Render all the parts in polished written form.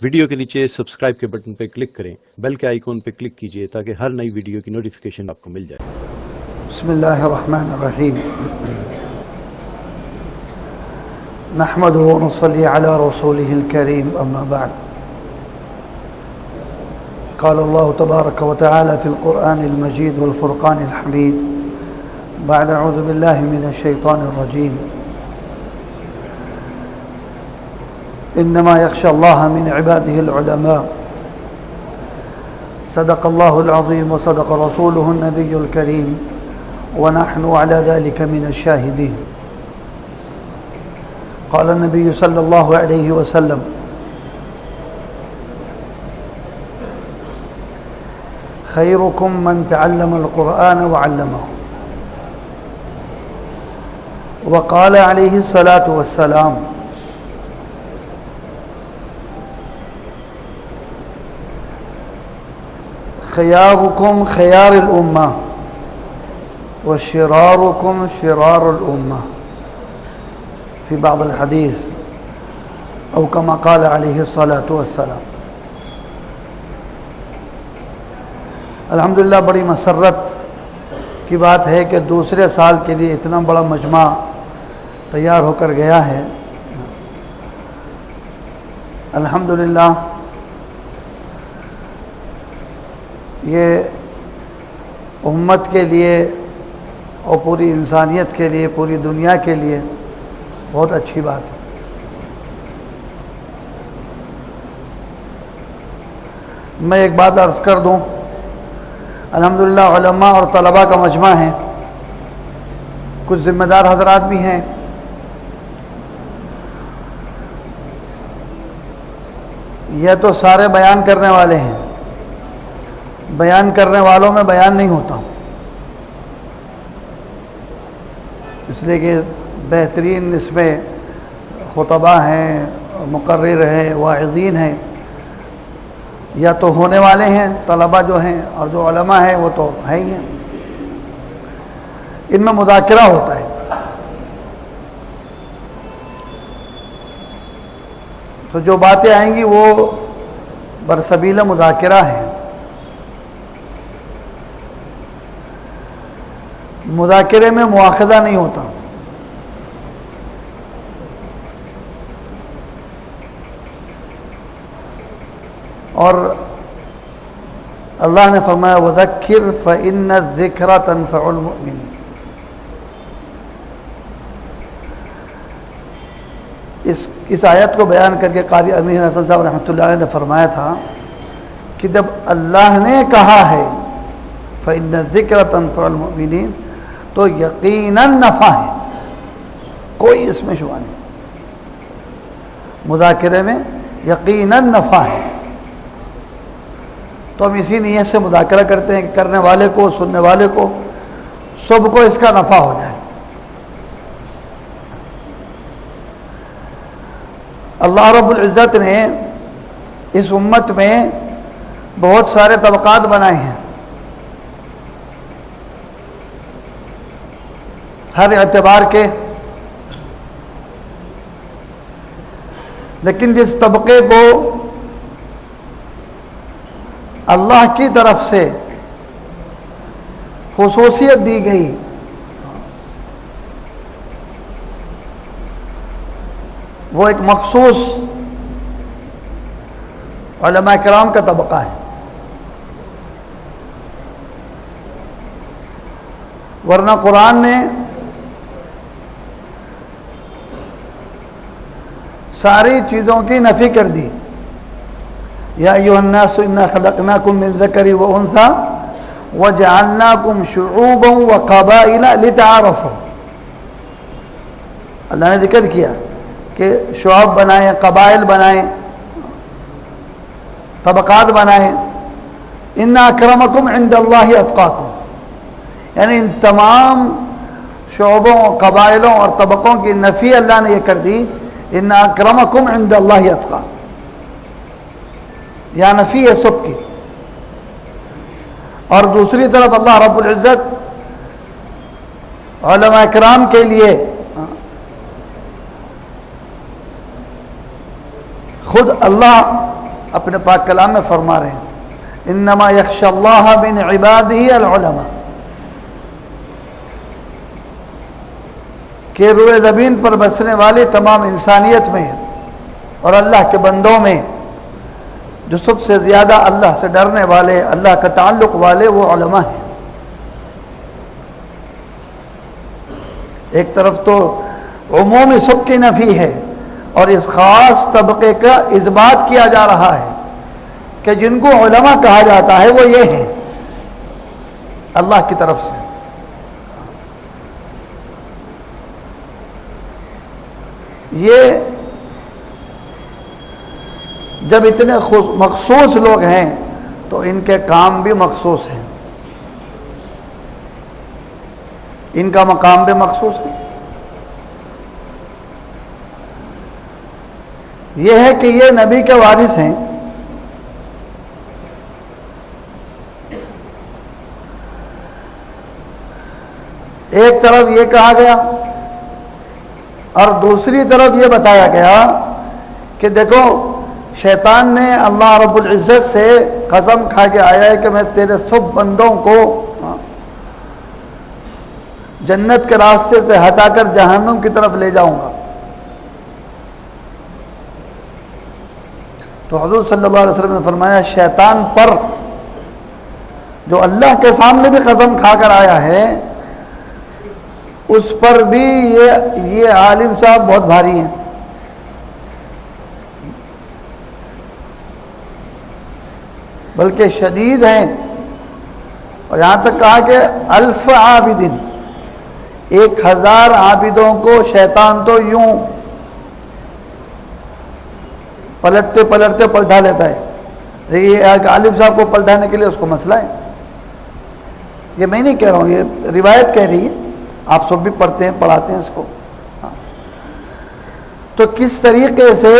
Video کے نیچے subscribe کے بٹن پہ کلک کریں، بیل کے آئیکن پہ کلک کیجئے تاکہ ہر نئی ویڈیو کی نوٹیفیکیشن آپ کو مل جائے۔ بسم اللہ الرحمن الرحیم، نحمده ونصلي على رسوله الكريم، اما بعد، قال الله تبارك وتعالى في القرآن المجيد والفرقان الحميد بعد اعوذ بالله من الشيطان الرجيم، انما يخشى الله من عباده العلماء، صدق الله العظيم وصدق رسوله النبي الكريم ونحن على ذلك من الشاهدين۔ قال النبي صلى الله عليه وسلم: خيركم من تعلم القرآن وعلمه۔ وقال عليه الصلاة والسلام: خياركم خيار الأمة وشراركم شرار الأمة، في بعض الحديث أو كما قال عليه الصلاة والسلام۔ الحمدللہ بڑی مسرت کی بات ہے کہ دوسرے سال کے لیے اتنا بڑا مجمع تیار ہو کر گیا ہے۔ الحمدللہ یہ امت کے لیے اور پوری انسانیت کے لیے، پوری دنیا کے لیے بہت اچھی بات ہے۔ میں ایک بات عرض کر دوں، الحمدللہ علماء اور طلباء کا مجمع ہے، کچھ ذمہ دار حضرات بھی ہیں، یہ تو سارے بیان کرنے والے ہیں، بیان کرنے والوں میں بیان نہیں ہوتا، اس لیے کہ بہترین اس میں خطباء ہیں، مقرر ہیں، واعظین ہیں، یا تو ہونے والے ہیں طلباء جو ہیں، اور جو علماء ہیں وہ تو ہے ہی ہیں۔ ان میں مذاکرہ ہوتا ہے، تو جو باتیں آئیں گی وہ برسبیل مذاکرہ ہیں۔ مذاکرے میں مواخذہ نہیں ہوتا، اور اللہ نے فرمایا وَذَكِّرْ فَإِنَّ الذِّكْرَ تَنفَعُ الْمُؤْمِنِينَ۔ اس آیت کو بیان کر کے قاری امین حسن صاحب رحمۃ اللہ علیہ نے فرمایا تھا کہ جب اللہ نے کہا ہے فَإِنَّ الذِّكْرَ تَنفَعُ الْمُؤْمِنِينَ تو یقیناً نفع ہے، کوئی اس میں شبہ نہیں، مذاکرے میں یقیناً نفع ہے۔ تو ہم اسی نیت سے مذاکرہ کرتے ہیں کہ کرنے والے کو، سننے والے کو، سب کو اس کا نفع ہو جائے۔ اللہ رب العزت نے اس امت میں بہت سارے طبقات بنائے ہیں، ہر اعتبار کے، لیکن جس طبقے کو اللہ کی طرف سے خصوصیت دی گئی وہ ایک مخصوص علماء کرام کا طبقہ ہے، ورنہ قرآن نے ساری چیزوں کی نفی کر دی۔ یا ایھا الناس انا خلقناکم من ذکر و انثی وجعلناکم شعوبا وقبائل لتعارفوا۔ اللہ نے ذکر کیا کہ شعوب بنائیں، قبائل بنائیں، طبقات بنائیں۔ ان اکرمکم عند اللہ اتقاکم، یعنی ان تمام شعبوں، قبائلوں اور طبقوں کی نفی اللہ نے یہ کر دی، ان اکرمکم عند اللہ اتقاکم، یا نفی ہے سب کی۔ اور دوسری طرف اللہ رب العزت علماء کرام کے لیے خود اللہ اپنے پاک کلام میں فرما رہے ہیں انما یخشی اللہ من عبادہ العلماء، کہ روئے زمین پر بسنے والے تمام انسانیت میں اور اللہ کے بندوں میں جو سب سے زیادہ اللہ سے ڈرنے والے، اللہ کا تعلق والے، وہ علماء ہیں۔ ایک طرف تو عموم سب کی نفی ہے اور اس خاص طبقے کا اثبات کیا جا رہا ہے کہ جن کو علماء کہا جاتا ہے وہ یہ ہیں اللہ کی طرف سے۔ یہ جب اتنے مخصوص لوگ ہیں تو ان کے کام بھی مخصوص ہیں، ان کا مقام بھی مخصوص ہے۔ یہ ہے کہ یہ نبی کے وارث ہیں، ایک طرف یہ کہا گیا اور دوسری طرف یہ بتایا گیا کہ دیکھو شیطان نے اللہ رب العزت سے قسم کھا کے آیا ہے کہ میں تیرے سب بندوں کو جنت کے راستے سے ہٹا کر جہنم کی طرف لے جاؤں گا۔ تو حضور صلی اللہ علیہ وسلم نے فرمایا شیطان پر جو اللہ کے سامنے بھی قسم کھا کر آیا ہے اس پر بھی یہ عالم صاحب بہت بھاری ہیں۔ بلکہ شدید ہیں، اور یہاں تک کہا کہ 1000 عابدین، 1000 عابدوں کو شیطان تو یوں پلٹتے پلٹتے پلٹا لیتا ہے۔ یہ ایک عالم صاحب کو پلٹانے کے لیے اس کو مسئلہ ہے، یہ میں نہیں کہہ رہا ہوں، یہ روایت کہہ رہی ہے، آپ سب بھی پڑھتے ہیں پڑھاتے ہیں اس کو۔ تو کس طریقے سے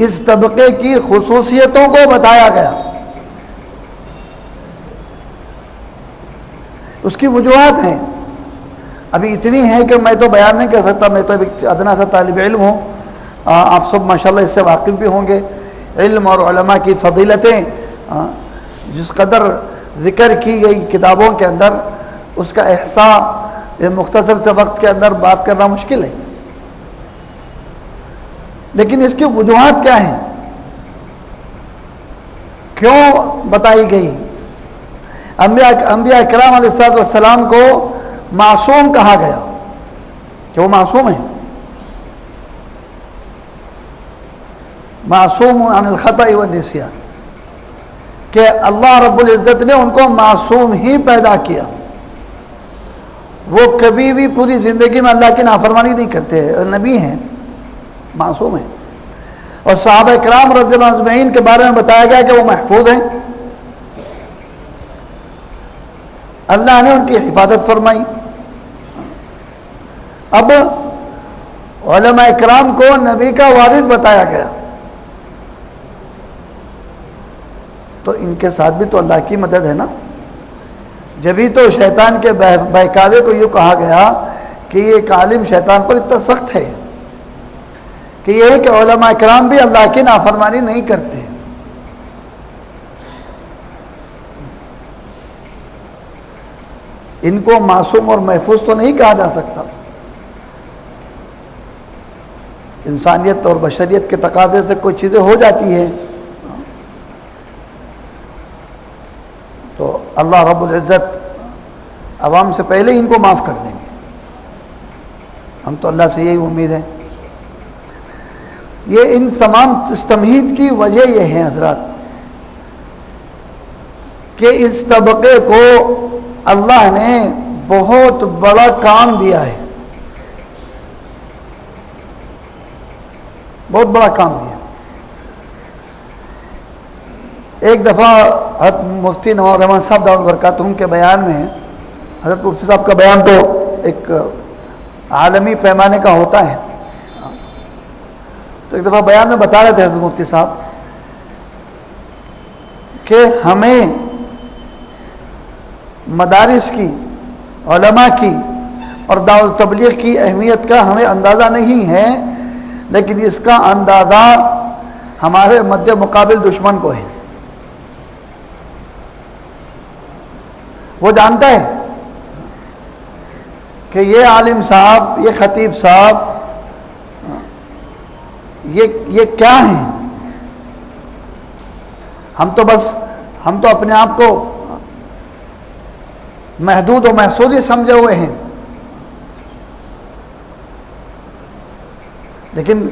اس طبقے کی خصوصیتوں کو بتایا گیا، اس کی وجوہات ہیں۔ ابھی اتنی ہے کہ میں تو بیان نہیں کر سکتا، میں تو ایک ادنا سا طالب علم ہوں، آپ سب ماشاءاللہ اس سے واقف بھی ہوں گے۔ علم اور علماء کی فضیلتیں جس قدر ذکر کی گئی کتابوں کے اندر، اس کا احصاء یہ مختصر سے وقت کے اندر بات کرنا مشکل ہے، لیکن اس کی وجوہات کیا ہیں، کیوں بتائی گئی؟ انبیاء کرام علیہ السلام کو معصوم کہا گیا کہ وہ معصوم ہیں، معصوم عن الخطأ والنسیان، کہ اللہ رب العزت نے ان کو معصوم ہی پیدا کیا، وہ کبھی بھی پوری زندگی میں اللہ کی نافرمانی نہیں کرتے، نبی ہیں، معصوم ہیں۔ اور صحابہ کرام رضی اللہ عنہم اجمعین کے بارے میں بتایا گیا کہ وہ محفوظ ہیں، اللہ نے ان کی حفاظت فرمائی۔ اب علماء کرام کو نبی کا وارث بتایا گیا، تو ان کے ساتھ بھی تو اللہ کی مدد ہے نا۔ جبھی تو شیطان کے بہکاوے کو یہ کہا گیا کہ یہ ایک عالم شیطان پر اتنا سخت ہے کہ یہ ہے کہ علماء کرام بھی اللہ کی نافرمانی نہیں کرتے۔ ان کو معصوم اور محفوظ تو نہیں کہا جا سکتا، انسانیت اور بشریت کے تقاضے سے کوئی چیزیں ہو جاتی ہیں، تو اللہ رب العزت عوام سے پہلے ان کو معاف کر دیں گے، ہم تو اللہ سے یہی امید ہے۔ یہ ان تمام تمہید کی وجہ یہ ہے حضرات کہ اس طبقے کو اللہ نے بہت بڑا کام دیا ہے، بہت بڑا کام دیا۔ ایک دفعہ حضرت مفتی نواب رحمان صاحب دعوت برکاتہم کے بیان میں، حضرت مفتی صاحب کا بیان تو ایک عالمی پیمانے کا ہوتا ہے، تو ایک دفعہ بیان میں بتا رہے تھے حضرت مفتی صاحب کہ ہمیں مدارس کی، علماء کی اور دعوت تبلیغ کی اہمیت کا ہمیں اندازہ نہیں ہے، لیکن اس کا اندازہ ہمارے مد مقابل دشمن کو ہے. وہ جانتا ہے کہ یہ عالم صاحب، یہ خطیب صاحب، یہ کیا ہیں. ہم تو اپنے آپ کو محدود و محصور ہی سمجھے ہوئے ہیں، لیکن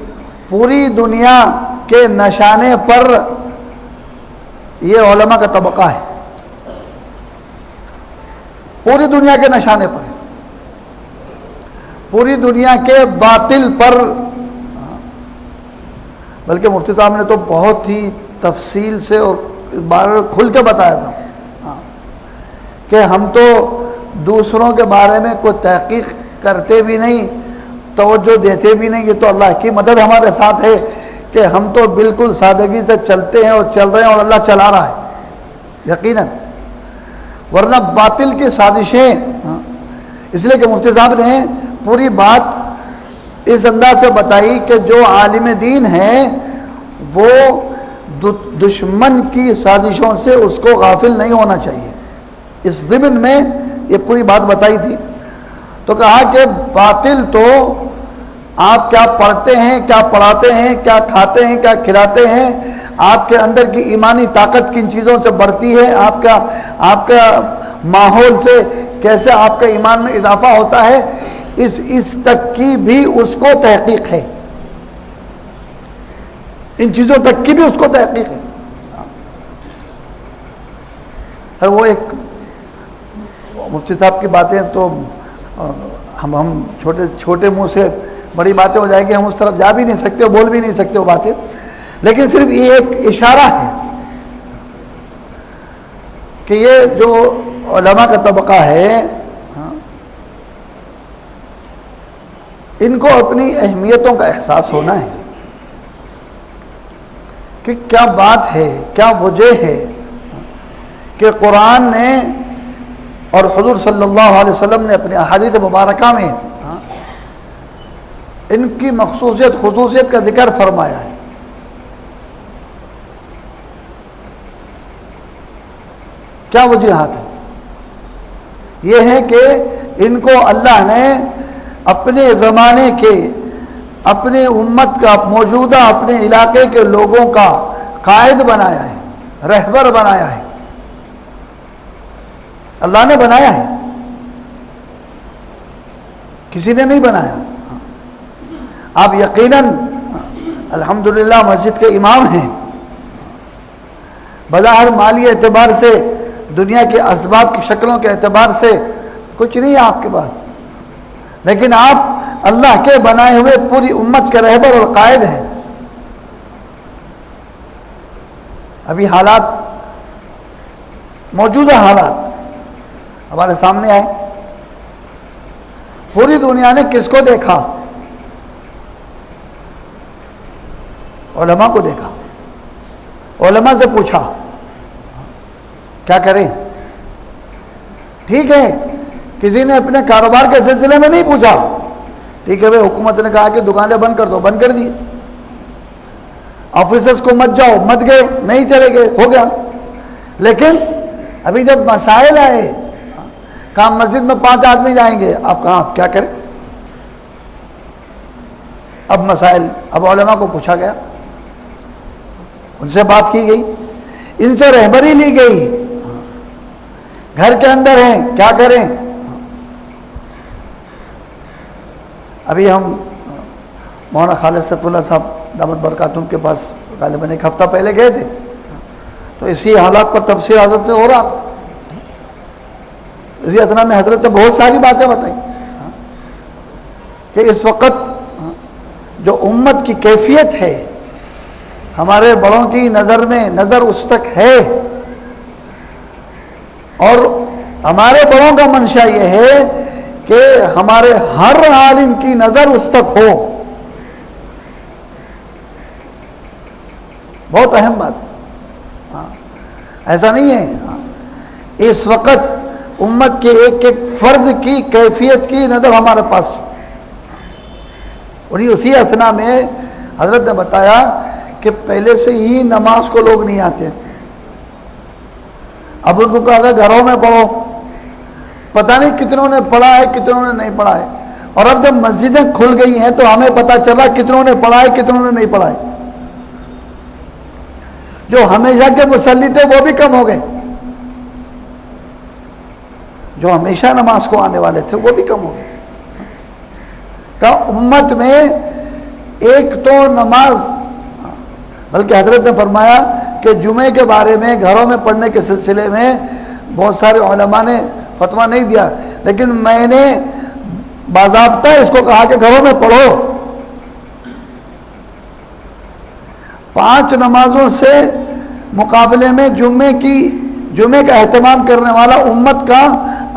پوری دنیا کے نشانے پر یہ علماء کا طبقہ ہے. پوری دنیا کے نشانے پر، پوری دنیا کے باطل پر. بلکہ مفتی صاحب نے تو بہت ہی تفصیل سے اور بار کھل کے بتایا تھا کہ ہم تو دوسروں کے بارے میں کوئی تحقیق کرتے بھی نہیں، توجہ دیتے بھی نہیں. یہ تو اللہ کی مدد ہمارے ساتھ ہے کہ ہم تو بالکل سادگی سے چلتے ہیں اور چل رہے ہیں اور اللہ چلا رہا ہے یقیناً. ورنہ باطل کی سازشیں، اس لیے کہ مفتی صاحب نے پوری بات اس انداز سے بتائی کہ جو عالم دین ہے وہ دشمن کی سازشوں سے اس کو غافل نہیں ہونا چاہیے. اس ضمن میں یہ پوری بات بتائی تھی. تو کہا کہ باطل تو آپ کیا پڑھتے ہیں، کیا پڑھاتے ہیں، کیا کھاتے ہیں، کیا کھلاتے ہیں، آپ کے اندر کی ایمانی طاقت کن چیزوں سے بڑھتی ہے، آپ کا ماحول سے کیسے آپ کے ایمان میں اضافہ ہوتا ہے، اس تک کی بھی اس کو تحقیق ہے. ان چیزوں تک کی بھی اس کو تحقیق ہے. وہ ایک مفتی صاحب کی باتیں تو ہم چھوٹے منہ سے بڑی باتیں ہو جائیں گی، ہم اس طرف جا بھی نہیں سکتے، بول بھی نہیں سکتے وہ باتیں. لیکن صرف یہ ایک اشارہ ہے کہ یہ جو علماء کا طبقہ ہے ان کو اپنی اہمیتوں کا احساس ہونا ہے کہ کیا بات ہے، کیا وجہ ہے کہ قرآن نے اور حضور صلی اللہ علیہ وسلم نے اپنی احادیث مبارکہ میں ان کی خصوصیت کا ذکر فرمایا ہے. کیا وجوہات ہے؟ یہ ہے کہ ان کو اللہ نے اپنے زمانے کے، اپنی امت کا، موجودہ اپنے علاقے کے لوگوں کا قائد بنایا ہے، رہبر بنایا ہے. اللہ نے بنایا ہے، کسی نے نہیں بنایا. آپ یقیناً الحمدللہ مسجد کے امام ہیں، بظاہر مالی اعتبار سے، دنیا کے اسباب کی شکلوں کے اعتبار سے کچھ نہیں ہے آپ کے پاس، لیکن آپ اللہ کے بنائے ہوئے پوری امت کے رہبر اور قائد ہیں. ابھی حالات، موجودہ حالات ہمارے سامنے آئے. پوری دنیا نے کس کو دیکھا؟ علماء کو دیکھا. علماء سے پوچھا کیا کریں. ٹھیک ہے، کسی نے اپنے کاروبار کے سلسلے میں نہیں پوچھا. ٹھیک ہے بھائی، حکومت نے کہا کہ دکانیں بند کر دو، بند کر دی. آفیسز کو مت جاؤ، مت گئے، نہیں چلے گئے، ہو گیا. لیکن ابھی جب مسائل آئے، کہاں مسجد میں 5 آدمی جائیں گے، آپ کہاں، آپ کیا کریں. اب مسائل، اب علماء کو پوچھا گیا، ان سے بات کی گئی، ان سے رہبری لی گئی. گھر کے اندر ہیں، کیا کریں. ابھی ہم مولانا خالد سیف اللہ صاحب دامت برکاتہم کے پاس غالباً 1 ہفتہ پہلے گئے تھے، تو اسی حالات پر تفسیر حضرت سے ہو رہا تھا. اسی اثنا میں حضرت نے بہت ساری باتیں بتائیں کہ اس وقت جو امت کی کیفیت ہے، ہمارے بڑوں کی نظر میں نظر اس تک ہے، اور ہمارے بڑوں کا منشا یہ ہے کہ ہمارے ہر عالم کی نظر اس تک ہو. بہت اہم بات. ایسا نہیں ہے، اس وقت امت کے ایک ایک فرد کی کیفیت کی نظر ہمارے پاس. اور اسی اثنا میں حضرت نے بتایا کہ پہلے سے ہی نماز کو لوگ نہیں آتے. اب ان کو کہا تھا گھروں میں پڑھو، پتہ نہیں کتنوں نے پڑھا ہے کتنوں نے نہیں پڑھا ہے. اور اب جب مسجدیں کھل گئی ہیں تو ہمیں پتہ چلا کتنوں نے پڑھا ہے کتنوں نے نہیں پڑھا ہے. جو ہمیشہ کے مصلی تھے وہ بھی کم ہو گئے، جو ہمیشہ نماز کو آنے والے تھے وہ بھی کم ہو گئے. کہ امت میں ایک تو نماز، بلکہ حضرت نے فرمایا کہ جمعے کے بارے میں گھروں میں پڑھنے کے سلسلے میں بہت سارے علماء نے فتویٰ نہیں دیا، لیکن میں نے باضابطہ اس کو کہا کہ گھروں میں پڑھو. 5 نمازوں سے مقابلے میں جمعے کا اہتمام کرنے والا امت کا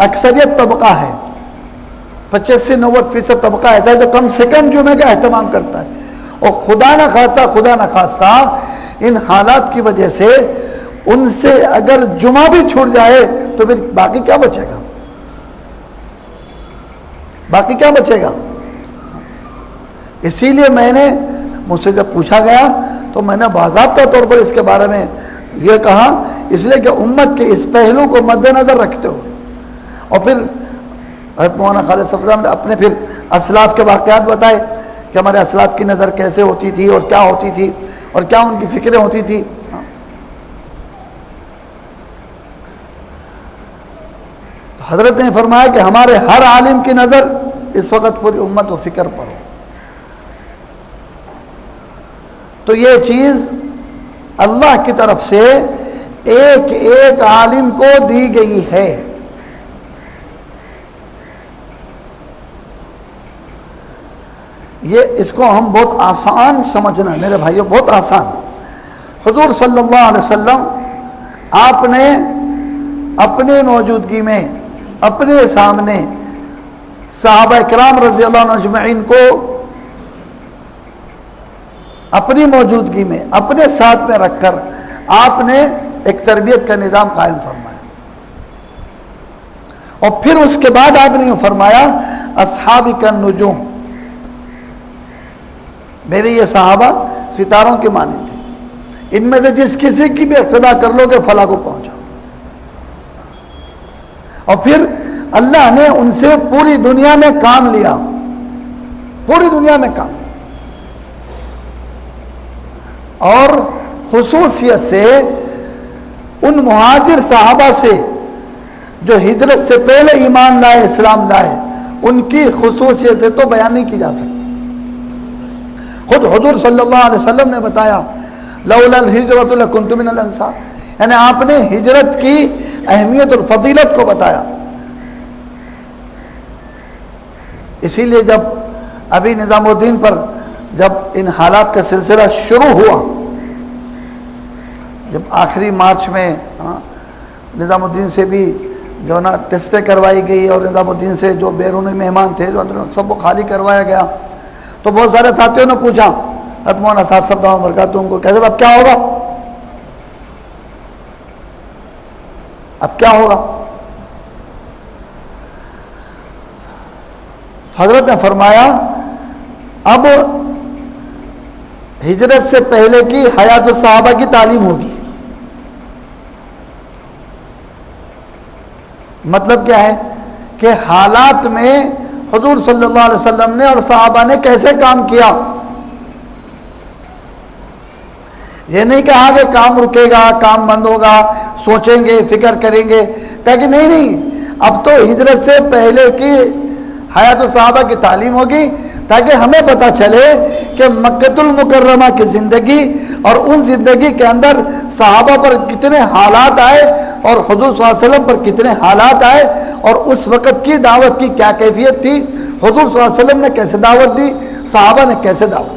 اکثریت طبقہ ہے. 85 سے 90% طبقہ ایسا ہے جو کم سے کم جمعے کا اہتمام کرتا ہے. اور خدا نہ خواستہ ان حالات کی وجہ سے ان سے اگر جمعہ بھی چھوٹ جائے تو پھر باقی کیا بچے گا؟ باقی کیا بچے گا؟ اسی لیے میں نے، مجھ سے جب پوچھا گیا تو میں نے باضابطہ طور پر اس کے بارے میں یہ کہا، اس لیے کہ امت کے اس پہلو کو مد نظر رکھتے ہو. اور پھر حضرت مولانا خالد صاحب نے اپنے پھر اسلاف کے واقعات بتائے کہ ہمارے اسلاف کی نظر کیسے ہوتی تھی اور کیا ہوتی تھی اور کیا ان کی فکریں ہوتی تھی. حضرت نے فرمایا کہ ہمارے ہر عالم کی نظر اس وقت پوری امت و فکر پر ہو. تو یہ چیز اللہ کی طرف سے ایک ایک عالم کو دی گئی ہے. یہ اس کو ہم بہت آسان سمجھنا میرے بھائیوں، بہت آسان. حضور صلی اللہ علیہ وسلم آپ نے اپنے موجودگی میں اپنے سامنے صحابہ کرام رضی اللہ عنہ اجمعین کو اپنی موجودگی میں اپنے ساتھ میں رکھ کر آپ نے ایک تربیت کا نظام قائم فرمایا. اور پھر اس کے بعد آپ نے یہ فرمایا اصحابی کا نجوم، میرے یہ صحابہ ستاروں کے مانند تھے، ان میں سے جس کسی کی بھی اقتدا کر لو گے فلاح کو پہنچا. اور پھر اللہ نے ان سے پوری دنیا میں کام لیا، پوری دنیا میں کام. اور خصوصیت سے ان مہاجر صحابہ سے جو ہجرت سے پہلے ایمان لائے، اسلام لائے، ان کی خصوصیتیں تو بیان نہیں کی جا سکتی. خود حضور صلی اللہ علیہ وسلم نے بتایا لولا الہجرۃ لکنت من الانصار، یعنی آپ نے ہجرت کی اہمیت اور فضیلت کو بتایا. اسی لیے جب ابھی نظام الدین پر جب ان حالات کا سلسلہ شروع ہوا، جب آخری مارچ میں نظام الدین سے بھی جو نا ٹیسٹیں کروائی گئی اور نظام الدین سے جو بیرونی مہمان تھے جو اندر سب کو خالی کروایا گیا، تو بہت سارے ساتھیوں نے پوچھا حضرت مولانا اسد صاحب دامت برکاتہم کو، کہتے اب کیا ہوگا، اب کیا ہوگا؟ حضرت نے فرمایا اب ہجرت سے پہلے کی حیات الصحابہ کی تعلیم ہوگی. مطلب کیا ہے کہ حالات میں حضور صلی اللہ علیہ وسلم نے اور صحابہ نے کیسے کام کیا. یہ نہیں کہا کہ کام رکے گا، کام بند ہوگا، سوچیں گے، فکر کریں گے، تاکہ نہیں، اب تو ہجرت سے پہلے کی حیات الصحابہ کی تعلیم ہوگی تاکہ ہمیں پتہ چلے کہ مکۃ المکرمہ کی زندگی اور ان زندگی کے اندر صحابہ پر کتنے حالات آئے اور حضور صلی اللہ علیہ وسلم پر کتنے حالات آئے اور اس وقت کی دعوت کی کیا کیفیت تھی، حضور صلی اللہ علیہ وسلم نے کیسے دعوت دی، صحابہ نے کیسے دعوت دی.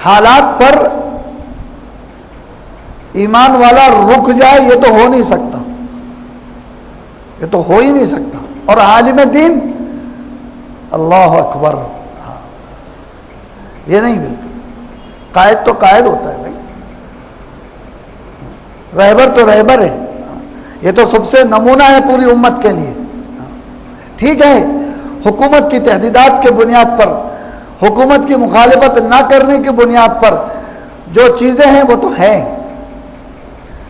حالات پر ایمان والا رک جائے یہ تو ہو نہیں سکتا، یہ تو ہو ہی نہیں سکتا. اور عالم دین اللہ اکبر، یہ نہیں، بالکل قائد تو قائد ہوتا ہے بھائی، رہبر تو رہبر ہے، یہ تو سب سے نمونہ ہے پوری امت کے لیے. ٹھیک ہے حکومت کی تحدیدات کے بنیاد پر، حکومت کی مخالفت نہ کرنے کی بنیاد پر جو چیزیں ہیں وہ تو ہیں،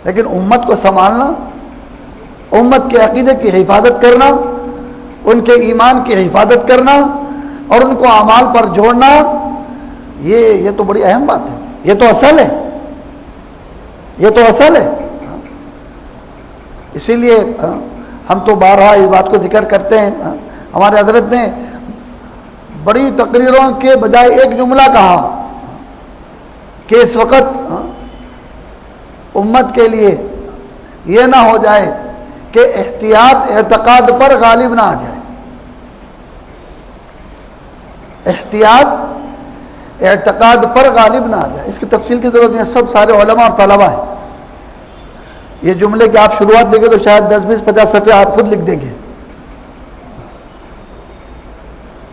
لیکن امت کو سنبھالنا، امت کے عقیدے کی حفاظت کرنا، ان کے ایمان کی حفاظت کرنا اور ان کو اعمال پر جوڑنا، یہ تو بڑی اہم بات ہے، یہ تو اصل ہے، یہ تو اصل ہے۔ اسی لیے ہم تو بارہا اس بات کو ذکر کرتے ہیں، ہمارے حضرت نے بڑی تقریروں کے بجائے ایک جملہ کہا کہ اس وقت امت کے لیے یہ نہ ہو جائے کہ احتیاط اعتقاد پر غالب نہ آ جائے، احتیاط اعتقاد پر غالب نہ آ جائے۔ اس کی تفصیل کی ضرورت نہیں، سب سارے علماء اور طلباء ہیں، یہ جملے کی آپ شروعات دیں گے تو شاید 10 20 50 صفحے آپ خود لکھ دیں گے،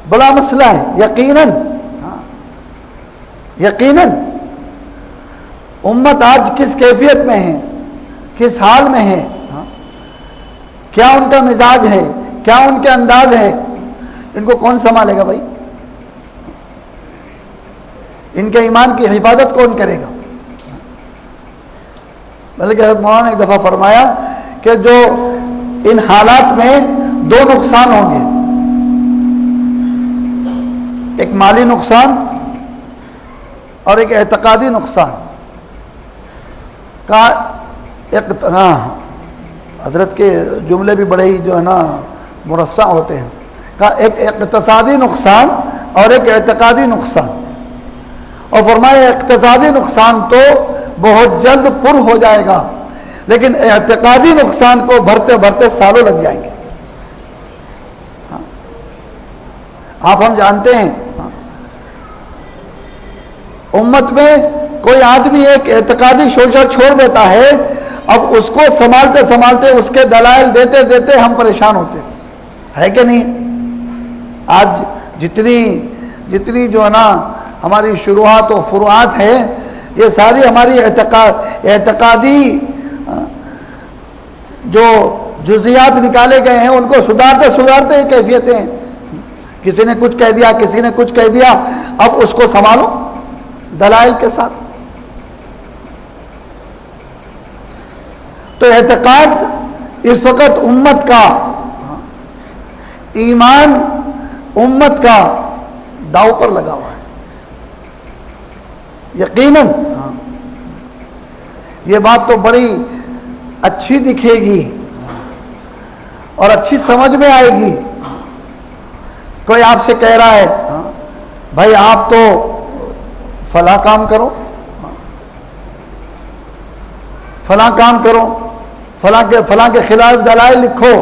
بڑا مسئلہ ہے یقیناً، یقیناً امت آج کس کیفیت میں ہے، کس حال میں ہے، کیا ان کا مزاج ہے، کیا ان کے انداز ہے، ان کو کون سنبھالے گا بھائی؟ ان کے ایمان کی حفاظت کون کرے گا؟ بلکہ حضرت مولانا نے ایک دفعہ فرمایا کہ جو ان حالات میں 2 نقصان ہوں گے، ایک مالی نقصان اور ایک اعتقادی نقصان کا حضرت کے جملے بھی بڑے ہی جو ہے نا مرصع ہوتے ہیں، کا ایک اقتصادی نقصان اور ایک اعتقادی نقصان، اور فرمایا اقتصادی نقصان تو بہت جلد پر ہو جائے گا، لیکن اعتقادی نقصان کو بھرتے بھرتے سالوں لگ جائیں گے۔ آپ ہم جانتے ہیں امت میں کوئی آدمی ایک اعتقادی شوشہ چھوڑ دیتا ہے، اب اس کو سنبھالتے سنبھالتے اس کے دلائل دیتے دیتے ہم پریشان ہوتے ہے کہ نہیں؟ آج جتنی جو ہے نا ہماری شروعات و فروعات ہیں، یہ ساری ہماری اعتقادی جو جزیات نکالے گئے ہیں ان کو سدھارتے سدھارتے یہ کیفیتیں ہیں، کسی نے کچھ کہہ دیا، کسی نے کچھ کہہ دیا، اب اس کو سنبھالو دلائل کے ساتھ۔ تو اعتقاد اس وقت امت کا، ایمان امت کا داؤ پر لگا ہوا ہے، یقیناً یہ بات تو بڑی اچھی دکھے گی اور اچھی سمجھ میں آئے گی۔ کوئی آپ سے کہہ رہا ہے بھائی آپ تو فلاں کام کرو، فلاں کام کرو، فلاں کے خلاف دلائل لکھو،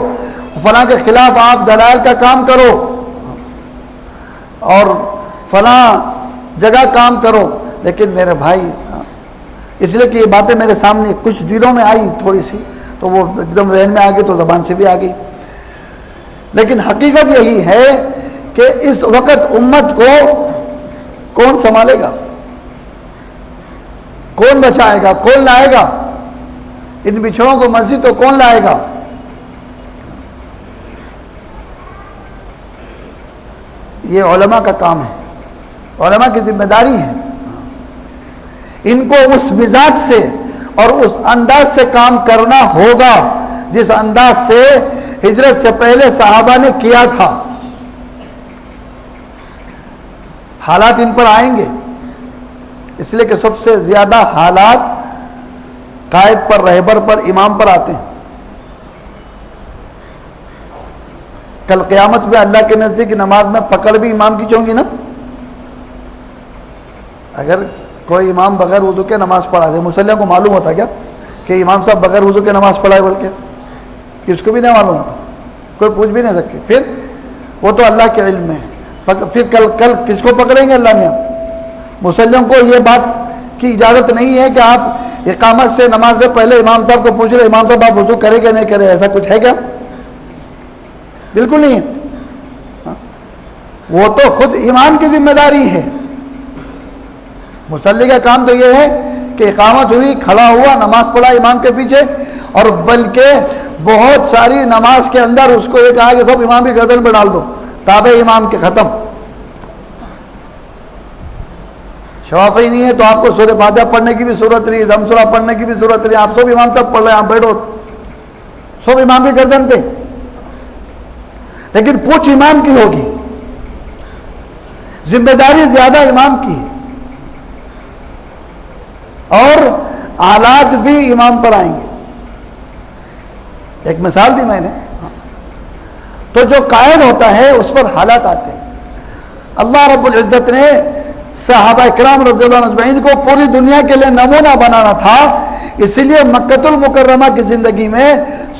فلاں کے خلاف آپ دلائل کا کام کرو اور فلاں جگہ کام کرو، لیکن میرے بھائی اس لیے کہ یہ باتیں میرے سامنے کچھ دنوں میں آئی تھوڑی سی تو وہ ایک دم ذہن میں آ گئی تو زبان سے بھی آ گئی، لیکن حقیقت یہی ہے کہ اس وقت امت کو کون سنبھالے گا، کون بچائے گا، کون لائے گا ان بچھڑوں کو مسجد تو کون لائے گا؟ یہ علماء کا کام ہے، علماء کی ذمہ داری ہے، ان کو اس مزاج سے اور اس انداز سے کام کرنا ہوگا جس انداز سے ہجرت سے پہلے صحابہ نے کیا تھا۔ حالات ان پر آئیں گے، اس لیے کہ سب سے زیادہ حالات قائد پر، رہبر پر، امام پر آتے ہیں۔ کل قیامت میں اللہ کے نزدیک نماز میں پکڑ بھی امام کی چوں گی نا۔ اگر کوئی امام بغیر وضو کے نماز پڑھا دے، مسلح کو معلوم ہوتا کیا کہ امام صاحب بغیر وضو کے نماز پڑھائے؟ بلکہ اس کو بھی نہیں معلوم ہوتا، کوئی پوچھ بھی نہیں سکتے، پھر وہ تو اللہ کے علم میں ہے۔ پھر کل کس کو پکڑیں گے اللہ میاں؟ مسلموں کو یہ بات کی اجازت نہیں ہے کہ آپ اقامت سے نماز سے پہلے امام صاحب کو پوچھ رہے امام صاحب آپ وضو کرے کہ نہیں کرے، ایسا کچھ ہے کیا؟ بالکل نہیں ہے۔ وہ تو خود امام کی ذمہ داری ہے۔ مصلی کا کام تو یہ ہے کہ اقامت ہوئی، کھڑا ہوا، نماز پڑھا امام کے پیچھے، اور بلکہ بہت ساری نماز کے اندر اس کو یہ کہا کہ سب امام کی گردن پہ ڈال دو، تابع امام کے ختم. شفافی نہیں ہے تو آپ کو سورہ فاتحہ پڑھنے کی بھی ضرورت نہیں, دم سورہ پڑھنے کی بھی ضرورت نہیں. آپ سب امام صاحب پڑھ رہے ہیں, آپ بیٹھو سب امام کی گردن پہ. لیکن پوچھ امام کی ہوگی, ذمہ داری زیادہ امام کی ہے, اور آلات بھی امام پر آئیں گے. ایک مثال دی میں نے. تو جو قائد ہوتا ہے اس پر حالات آتے ہیں. اللہ رب العزت نے صحابہ کرام رضی اللہ عنہ اجمعین کو پوری دنیا کے لیے نمونہ بنانا تھا, اسی لیے مکہ المکرمہ کی زندگی میں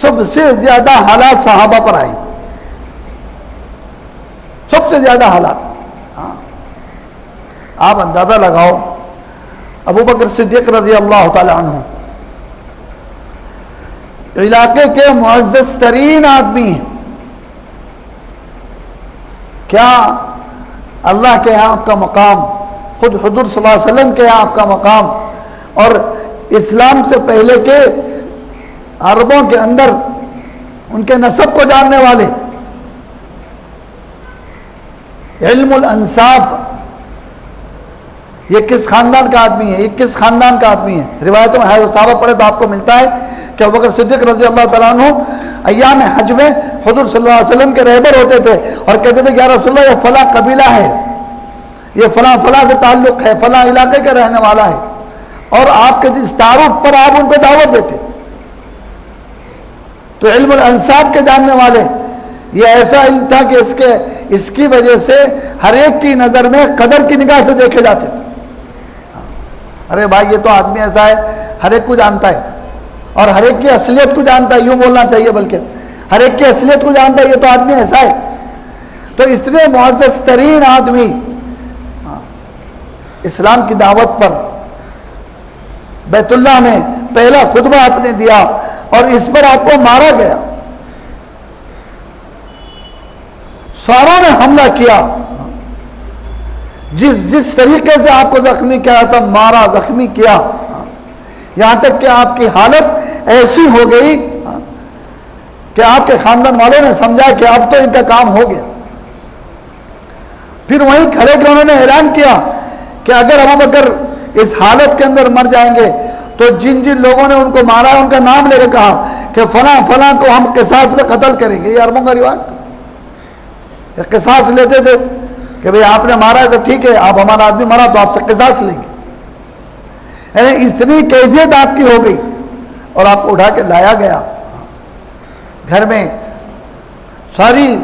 سب سے زیادہ حالات صحابہ پر آئے, سب سے زیادہ حالات. آپ اندازہ لگاؤ, ابو بکر صدیق رضی اللہ تعالی عنہ علاقے کے معزز ترین آدمی ہیں, کیا اللہ کے یہاں آپ کا مقام, خود حضور صلی اللہ علیہ وسلم کے یہاں آپ کا مقام, اور اسلام سے پہلے کے عربوں کے اندر ان کے نسب کو جاننے والے, علم الانساب, یہ کس خاندان کا آدمی ہے, یہ کس خاندان کا آدمی ہے. روایتوں میں حضرت صحابہ پڑھے تو آپ کو ملتا ہے کہ ابوبکر صدیق رضی اللہ تعالیٰ عنہ ایام حج میں حضور صلی اللہ علیہ وسلم کے رہبر ہوتے تھے, اور کہتے تھے کہ یا رسول اللہ یہ فلاں قبیلہ ہے, یہ فلاں فلاں سے تعلق ہے, فلاں علاقے کا رہنے والا ہے, اور آپ کے اس تعارف پر آپ ان کو دعوت دیتے. تو علم الانساب کے جاننے والے, یہ ایسا علم تھا کہ اس کی وجہ سے ہر ایک کی نظر میں قدر کی نگاہ سے دیکھے جاتے تھے. ارے بھائی یہ تو آدمی ایسا ہے, ہر ایک کو جانتا ہے, اور ہر ایک کی اصلیت کو جانتا ہے, یوں بولنا چاہیے بلکہ ہر ایک کی اصلیت کو جانتا ہے, یہ تو آدمی ایسا ہے. تو اتنے معزز ترین آدمی اسلام کی دعوت پر بیت اللہ میں پہلا خطبہ آپ نے دیا, اور اس پر آپ کو مارا گیا, ساروں نے حملہ کیا, جس طریقے سے آپ کو زخمی کیا تھا, مارا, زخمی کیا, یہاں تک کہ آپ کی حالت ایسی ہو گئی کہ آپ کے خاندان والوں نے سمجھا کہ اب تو ان کا کام ہو گیا. پھر وہیں کھڑے کے انہوں نے اعلان کیا کہ اگر ابو بکر اس حالت کے اندر مر جائیں گے تو جن لوگوں نے ان کو مارا ان کا نام لے کے کہا کہ فلاں فلاں کو ہم قصاص میں قتل کریں گے. یہ عربوں کا رواج تھا, قصاص لیتے تھے کہ بھئی آپ نے مارا ہے تو ٹھیک ہے, آپ ہمارا آدمی مرا تو آپ سے قصاص لیں گے. یعنی اتنی کیفیت آپ کی ہو گئی, اور آپ کو اٹھا کے لایا گیا گھر میں. ساری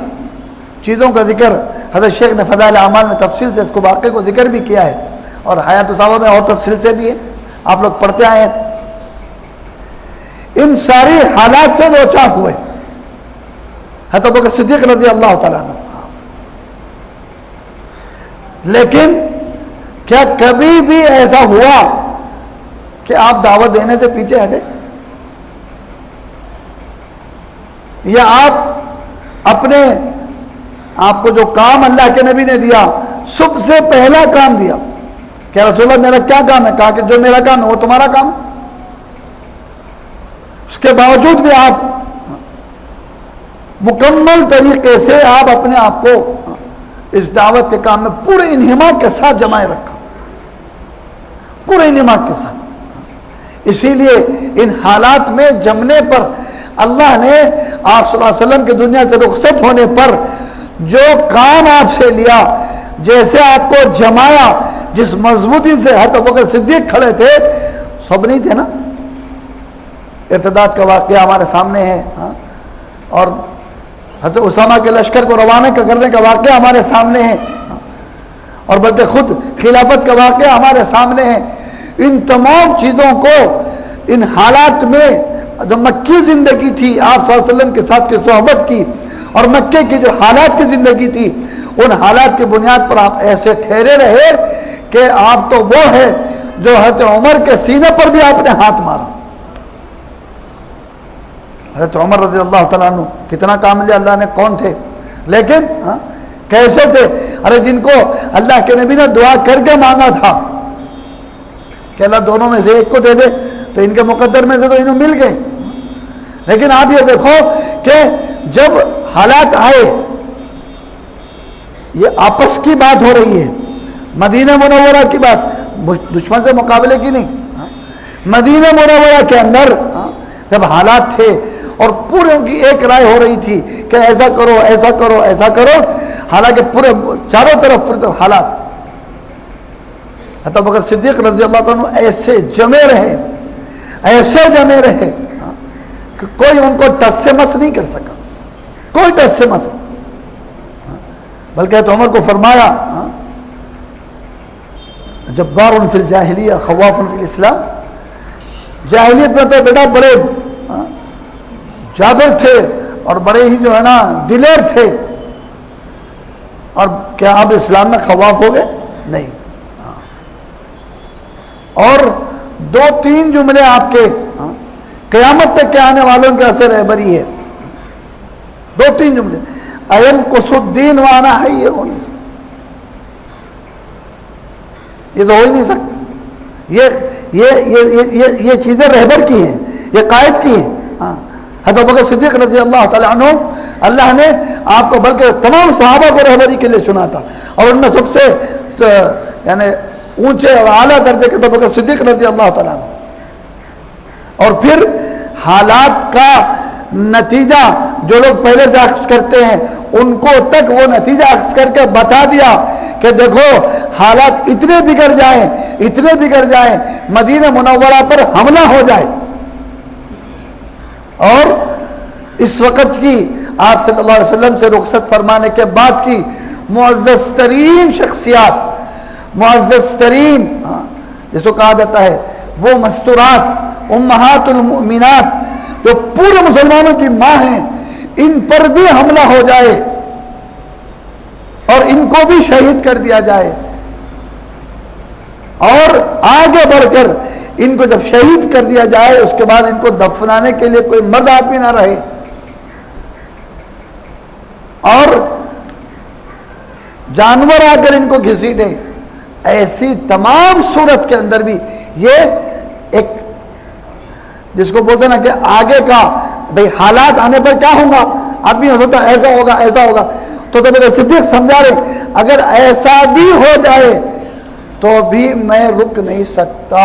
چیزوں کا ذکر حضرت شیخ نے فضائل اعمال میں تفصیل سے اس کو واقعے کو ذکر بھی کیا ہے, اور حیات الصحابہ میں اور تفصیل سے بھی ہے, آپ لوگ پڑھتے آئے ہیں. ان ساری حالات سے دو چار ہوئے حضرت ابوبکر صدیق رضی اللہ تعالیٰ عنہ. لیکن کیا کبھی بھی ایسا ہوا کہ آپ دعوت دینے سے پیچھے ہٹے, یا آپ اپنے آپ کو جو کام اللہ کے نبی نے دیا سب سے پہلا کام دیا کہ رسول اللہ میرا کیا کام ہے, کہا کہ جو میرا کام ہے وہ تمہارا کام. اس کے باوجود بھی آپ مکمل طریقے سے آپ اپنے آپ کو اس دعوت کے کام میں پورے انہماک کے ساتھ جمائے رکھا, پورے انہماک کے ساتھ. اسی لیے ان حالات میں جمنے پر اللہ نے آپ صلی اللہ علیہ وسلم کی دنیا سے رخصت ہونے پر جو کام آپ سے لیا, جیسے آپ کو جمایا, جس مضبوطی سے حضرت ابوبکر صدیق کھڑے تھے, سب نہیں تھے نا. ارتداد کا واقعہ ہمارے سامنے ہے, اور حضرت اسامہ کے لشکر کو روانہ کرنے کا واقعہ ہمارے سامنے ہے, اور بلکہ خود خلافت کا واقعہ ہمارے سامنے ہے. ان تمام چیزوں کو ان حالات میں جو مکی زندگی تھی آپ صلی اللہ علیہ وسلم کے ساتھ کی صحبت کی, اور مکے کی جو حالات کی زندگی تھی, ان حالات کی بنیاد پر آپ ایسے ٹھہرے رہے کہ آپ تو وہ ہے جو حضرت عمر کے سینے پر بھی آپ نے ہاتھ مارا. حضرت عمر رضی اللہ تعالیٰ عنہ کتنا کامل اللہ نے, کون تھے, لیکن کیسے تھے. ارے جن کو اللہ کے نبی نے دعا کر کے مانگا تھا کہ اللہ دونوں میں سے ایک کو دے دے, تو ان کے مقدر میں سے تو انہوں مل گئے. لیکن آپ یہ دیکھو کہ جب حالات آئے یہ آپس کی بات ہو رہی ہے، مدینہ منورہ کی بات، دشمن سے مقابلے کی نہیں. مدینہ منورہ کے اندر جب حالات تھے اور پورے ان کی ایک رائے ہو رہی تھی کہ ایسا کرو ایسا کرو ایسا کرو، حالانکہ پورے چاروں طرف حالات، حتیٰ ابو بکر صدیق رضی اللہ عنہ ایسے جمے رہے کہ کوئی ان کو ٹس سے مس نہیں کر سکا، کوئی ٹس سے مس. بلکہ حضرت عمر کو فرمایا جبار فی الجاہلیہ خواف فی الاسلام، جاہلیت میں تو بیٹا بڑے جابر تھے اور بڑے ہی جو ہے نا دلیر تھے، اور کیا آپ اسلام میں خواف ہو گئے؟ نہیں. اور 2-3 جملے آپ کے قیامت تک کے آنے والوں کے اثر رہبری ہے. 2-3 جملے، ایم قصدین وانا ہے، یہ ہو نہیں سکتا، یہ تو ہو ہی نہیں سکتا. یہ چیزیں رہبر کی ہیں، یہ قائد کی ہیں. حضرت ابوبکر صدیق رضی اللہ تعالیٰ عنہ، اللہ نے آپ کو بلکہ تمام صحابہ کو رہبری کے لیے چنا تھا، اور ان میں سب سے یعنی اونچے اور اعلیٰ درجے کے ابوبکر صدیق رضی اللہ تعالیٰ عنہ. اور پھر حالات کا نتیجہ جو لوگ پہلے سے اخذ کرتے ہیں ان کو تک وہ نتیجہ اخذ کر کے بتا دیا کہ دیکھو حالات اتنے بگڑ جائیں مدینہ منورہ پر حملہ ہو جائے. اور اس وقت کی آپ صلی اللہ علیہ وسلم سے رخصت فرمانے کے بعد کی معزز ترین شخصیات، معزز ترین جس کو کہا جاتا ہے وہ مستورات امہات المؤمنات جو پورے مسلمانوں کی ماں ہیں، ان پر بھی حملہ ہو جائے اور ان کو بھی شہید کر دیا جائے، اور آگے بڑھ کر ان کو جب شہید کر دیا جائے اس کے بعد ان کو دفنانے کے لیے کوئی مرد آدمی نہ رہے، اور جانور آ کر ان کو گھسیٹے، ایسی تمام صورت کے اندر بھی یہ ایک جس کو بولتے ہیں نا کہ آگے کا بھئی حالات آنے پر کیا ہوگا، آدمی ہو سکتا ہے ایسا ہوگا، تو میرے صدیق سمجھا رہے اگر ایسا بھی ہو جائے تو بھی میں رک نہیں سکتا.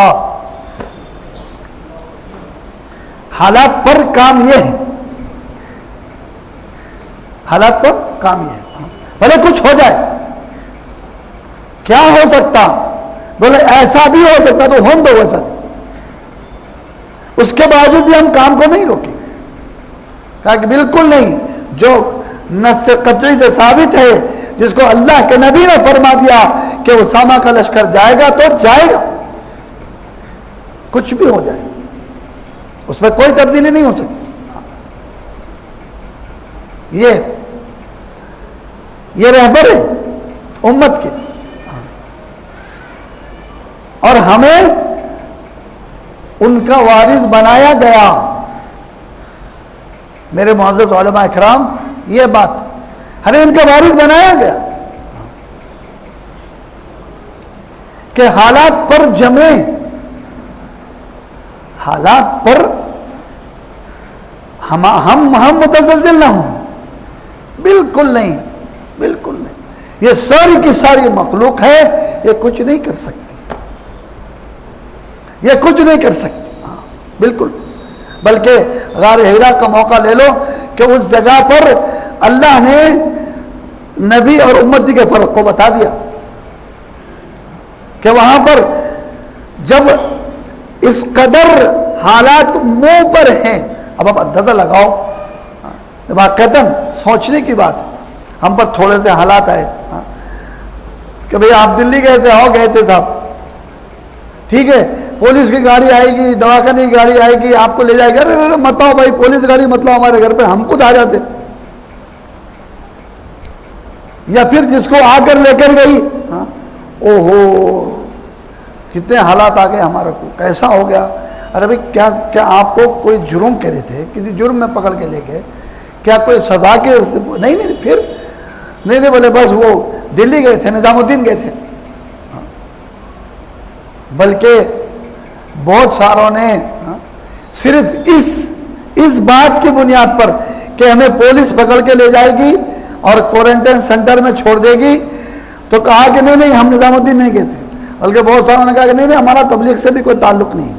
حالات پر کام یہ ہے، حالات پر کام یہ ہے، بھلے کچھ ہو جائے، کیا ہو سکتا، بولے ایسا بھی ہو سکتا تو ہم دو ویسا، اس کے باوجود بھی ہم کام کو نہیں روکیں. کہا کہ بالکل نہیں، جو نص قطعی سے ثابت ہے، جس کو اللہ کے نبی نے فرما دیا کہ اسامہ کا لشکر جائے گا تو جائے گا، کچھ بھی ہو جائے اس میں کوئی تبدیلی نہیں ہو سکتی. یہ رہبر ہے امت کے، اور ہمیں ان کا وارث بنایا گیا. میرے معزز علماء اکرام، یہ بات ہمیں ان کا وارث بنایا گیا کہ حالات پر جمے، حالات پر ہم متزلزل نہ ہوں، بالکل نہیں، بالکل نہیں. یہ ساری کی ساری مخلوق ہے، یہ کچھ نہیں کر سکتی، یہ کچھ نہیں کر سکتی. بالکل. بلکہ غار حرا کا موقع لے لو کہ اس جگہ پر اللہ نے نبی اور امتی کے فرق کو بتا دیا کہ وہاں پر جب اس قدر حالات منہ پر ہیں، اب آپ اندازہ لگاؤ، واقعتاً سوچنے کی بات، ہم پر تھوڑے سے حالات آئے کہ بھئی آپ دلی گئے تھے، ہو گئے تھے صاحب، ٹھیک ہے، پولیس کی گاڑی آئے گی، دواخانے کی گاڑی آئے گی، آپ کو لے جائے گا، ارے مت آؤ بھائی، پولیس گاڑی مت لاؤ ہمارے گھر پہ، ہم خود آ جاتے. یا پھر جس کو آ کر لے کر گئی، اوہو کتنے حالات آ گئے ہمارے کو، کیسا ہو گیا، ارے بھائی کیا آپ کو کوئی جرم کر رہے تھے، کسی جرم میں پکڑ کے لے گئے، کیا کوئی سزا کے، نہیں پھر نہیں بولے بس وہ دلی گئے تھے، نظام الدین گئے تھے. بلکہ بہت ساروں نے صرف اس بات کی بنیاد پر کہ ہمیں پولیس پکڑ کے لے جائے گی اور کوارنٹائن سینٹر میں چھوڑ دے گی تو کہا کہ نہیں ہم نظام الدین نہیں کہتے، بلکہ بہت ساروں نے کہا کہ نہیں ہمارا تبلیغ سے بھی کوئی تعلق نہیں۔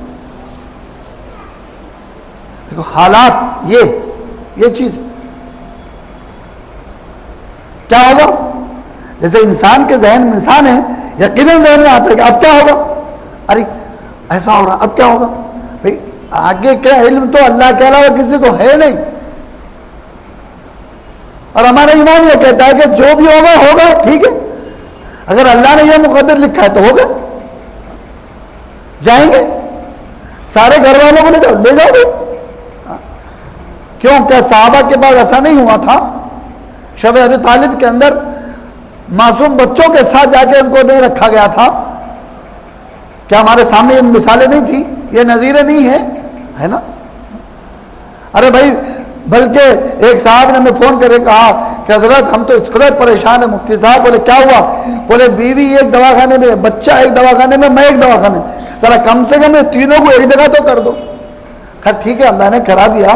دیکھو حالات یہ چیز کیا ہوگا؟ جیسے انسان کے ذہن میں انسان ہے، یقیناً ذہن میں آتا ہے کہ اب کیا ہوگا، ارے ایسا ہو رہا اب کیا ہوگا، بھائی آگے کیا علم تو اللہ کے علاوہ کسی کو ہے نہیں، اور ہمارا ایمان یہ کہتا ہے کہ جو بھی ہوگا ہوگا، ٹھیک ہے، اگر اللہ نے یہ مقدر لکھا ہے تو ہوگا، جائیں گے، سارے گھر والوں کو لے جاؤ بھائی۔ کیوں؟ کیا صحابہ کے بعد ایسا نہیں ہوا تھا؟ شب ابی طالب کے اندر معصوم بچوں کے ساتھ جا کے ان کو نہیں رکھا گیا تھا؟ کیا ہمارے سامنے یہ مثالیں نہیں تھی، یہ نظیریں نہیں ہیں، ہے نا؟ ارے بھائی، بلکہ ایک صاحب نے ہمیں فون کر کے کہا کہ حضرت ہم تو اس قدر پریشان ہیں مفتی صاحب۔ بولے کیا ہوا؟ بولے بیوی ایک دواخانے میں، بچہ ایک دواخانے میں، میں ایک دواخانے میں، ذرا کم سے کم تینوں کو ایک جگہ تو کر دو۔ خیر ٹھیک ہے، اللہ نے کرا دیا،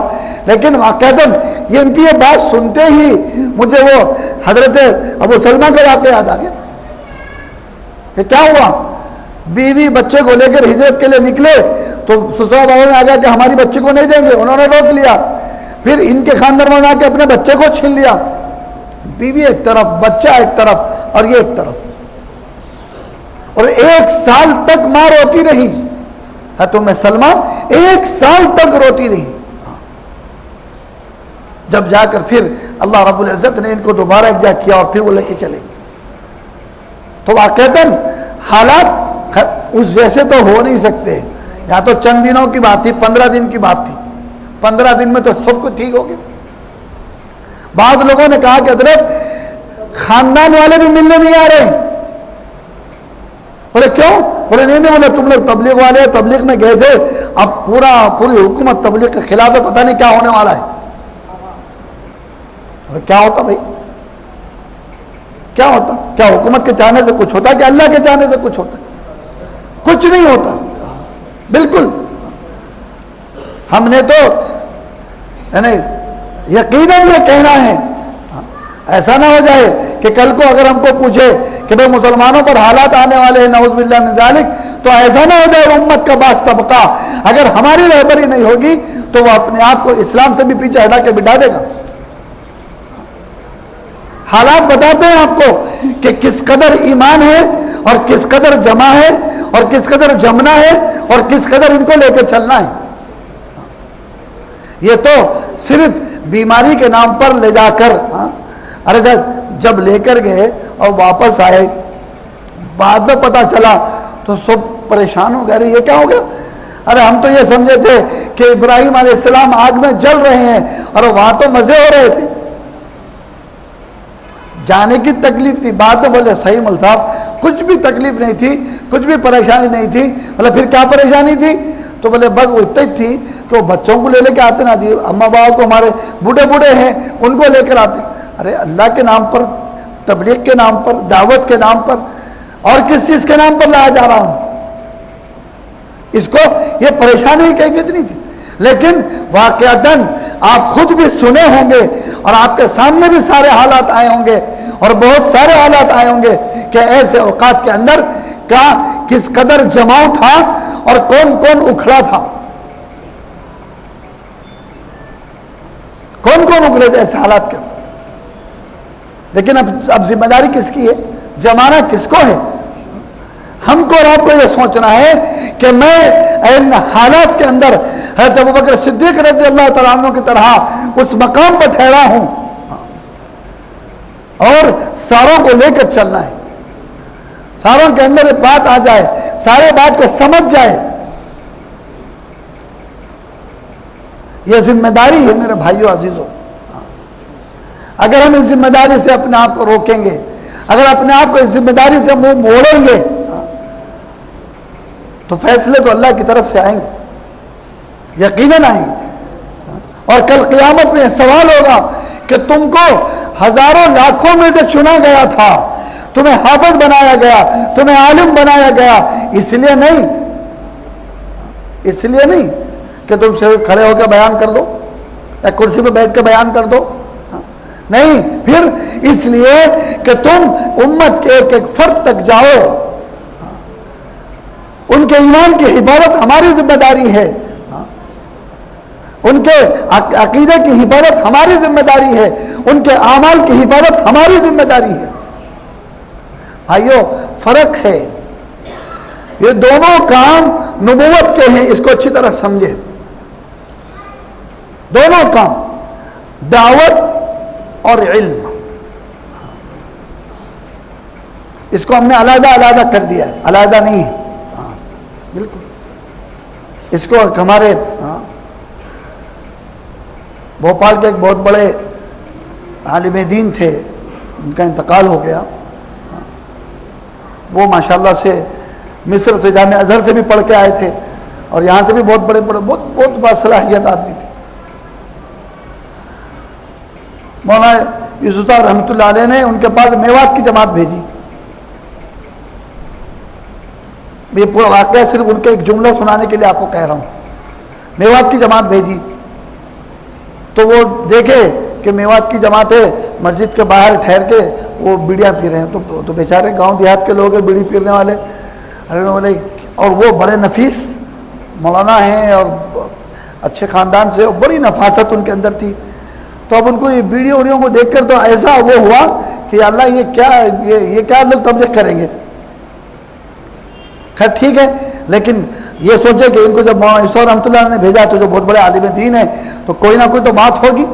لیکن واقعتاً یہ ان کی یہ بات سنتے ہی مجھے وہ حضرت ابو سلمہ کا واقعہ یاد آ گیا کہ کیا ہوا، بیوی بچے کو لے کر ہجرت کے لیے نکلے تو سسرال والوں نے آ گیا کہ ہماری بچے کو نہیں دیں گے، انہوں نے روک لیا، پھر ان کے خاندان والوں نے آ کے اپنے بچے کو چھین لیا، بیوی ایک طرف، بچہ ایک طرف اور یہ ایک طرف، اور 1 سال تک ماں روتی رہی، ام سلمہ 1 سال تک روتی رہی، جب جا کر پھر اللہ رب العزت نے ان کو دوبارہ اجازت کیا اور پھر وہ لے کے چلے۔ تو واقعتاً حالات اس جیسے تو ہو نہیں سکتے، یا تو چند دنوں کی بات تھی، 15 دن کی بات تھی، 15 دن میں تو سب کچھ ٹھیک ہو گیا۔ بعض لوگوں نے کہا کہ حضرت خاندان والے بھی ملنے نہیں آ رہے، بولے کیوں؟ بولے نہیں بولے تم لوگ تبلیغ والے تبلیغ میں گئے تھے، اب پوری حکومت تبلیغ کے خلاف ہے، پتہ نہیں کیا ہونے والا ہے۔ کیا ہوتا بھائی؟ کیا ہوتا؟ کیا حکومت کے چاہنے سے کچھ ہوتا کہ اللہ کے چاہنے سے کچھ ہوتا؟ کچھ نہیں ہوتا، بالکل۔ ہم نے تو یعنی یقیناً یہ کہنا ہے، ایسا نہ ہو جائے کہ کل کو اگر ہم کو پوچھے کہ بھئی مسلمانوں پر حالات آنے والے ہیں نعوذ باللہ من ذالک، تو ایسا نہ ہو جائے امت کا بعض طبقہ اگر ہماری رہبری نہیں ہوگی تو وہ اپنے آپ کو اسلام سے بھی پیچھے ہٹا کے بٹھا دے گا۔ حالات بتاتے ہیں آپ کو کہ کس قدر ایمان ہے اور کس قدر جمع ہے اور کس قدر جمنا ہے اور کس قدر ان کو لے کے چلنا ہے۔ یہ تو صرف بیماری کے نام پر لے جا کر، ارے جب لے کر گئے اور واپس آئے بعد میں پتہ چلا تو سب پریشان ہو گئے، ارے یہ کیا ہو گیا؟ ارے ہم تو یہ سمجھے تھے کہ ابراہیم علیہ السلام آگ میں جل رہے ہیں اور وہاں تو مزے ہو رہے تھے، جانے کی تکلیف تھی۔ بعد میں بولے صحیح مول صاحب کچھ بھی تکلیف نہیں تھی، کچھ بھی پریشانی نہیں تھی۔ بولے پھر کیا پریشانی تھی؟ تو بولے بس وہ اتنا ہی تھی کہ وہ بچوں کو لے کے آتے نہ دی، اماں باؤ کو ہمارے بوڑھے ہیں ان کو لے کر آتے۔ ارے اللہ کے نام پر، تبلیغ کے نام پر، دعوت کے نام پر اور کس چیز کے نام پر لایا جا رہا ہوں؟ اس کو یہ پریشانی کی کیفیت نہیں تھی، لیکن واقعتاً آپ خود بھی سنے ہوں گے اور آپ کے سامنے بھی سارے حالات آئے ہوں گے اور بہت سارے حالات آئے ہوں گے کہ ایسے اوقات کے اندر کیا کس قدر جماؤ تھا اور کون کون اکھڑا تھا، کون کون اکھڑے تھے ایسے حالات کے اندر۔ لیکن اب ذمہ داری کس کی ہے؟ جمانا کس کو ہے؟ ہم کو اور آپ کو یہ سوچنا ہے کہ میں ان حالات کے اندر حضرت ابوبکر صدیق رضی اللہ تعالیٰ عنہ کی طرح اس مقام پر ٹھہرا ہوں اور ساروں کو لے کر چلنا ہے، ساروں کے اندر ایک بات آ جائے، سارے بات کو سمجھ جائے۔ یہ ذمہ داری ہے میرے بھائیو عزیزو۔ اگر ہم اس ذمہ داری سے اپنے آپ کو روکیں گے، اگر اپنے آپ کو اس ذمہ داری سے منہ موڑیں گے تو فیصلے تو اللہ کی طرف سے آئیں گے، یقیناً آئیں گے۔ اور کل قیامت میں سوال ہوگا کہ تم کو ہزاروں لاکھوں میں سے چنا گیا تھا، تمہیں حافظ بنایا گیا، تمہیں عالم بنایا گیا، اس لیے نہیں کہ تم صرف کھڑے ہو کے بیان کر دو یا کرسی پہ بیٹھ کے بیان کر دو، نہیں، پھر اس لیے کہ تم امت کے ایک ایک فرد تک جاؤ، ان کے ایمان کی حفاظت ہماری ذمہ داری ہے، ان کے عقیدے کی حفاظت ہماری ذمہ داری ہے، ان کے اعمال کی حفاظت ہماری ذمہ داری ہے۔ بھائیو فرق ہے، یہ دونوں کام نبوت کے ہیں، اس کو اچھی طرح سمجھے۔ دونوں کام، دعوت اور علم، اس کو ہم نے علیحدہ علیحدہ کر دیا ہے، علیحدہ نہیں ہے، بالکل۔ اس کو ہمارے بھوپال کے ایک بہت بڑے عالم دین تھے، ان کا انتقال ہو گیا، وہ ماشاءاللہ سے مصر سے جامعہ ازہر سے بھی پڑھ کے آئے تھے، اور یہاں سے بھی بہت بڑے بہت باصلاحیت آدمی تھے۔ مولانا یوسف صاحب رحمۃ اللہ علیہ نے ان کے پاس میوات کی جماعت بھیجی۔ یہ پورا واقعہ صرف ان کے ایک جملہ سنانے کے لیے آپ کو کہہ رہا ہوں۔ میوات کی جماعت بھیجی تو وہ دیکھے کہ میوات کی جماعت ہے، مسجد کے باہر ٹھہر کے وہ بیڑیاں پی رہے ہیں، تو بیچارے گاؤں دیہات کے لوگ ہیں بیڑی پینے والے، اور وہ بڑے نفیس مولانا ہیں اور اچھے خاندان سے، اور بڑی نفاست ان کے اندر تھی۔ تو اب ان کو یہ بیڑیوں اڑیوں کو دیکھ کر تو ایسا وہ ہوا کہ اللہ یہ کیا لوگ تبلیغ کریں گے۔ خیر ٹھیک ہے، لیکن یہ سوچے کہ ان کو جب مولانا یوسف رحمۃ اللہ نے بھیجا تو جو بہت بڑے عالم دین ہیں تو کوئی نہ کوئی تو بات ہوگی۔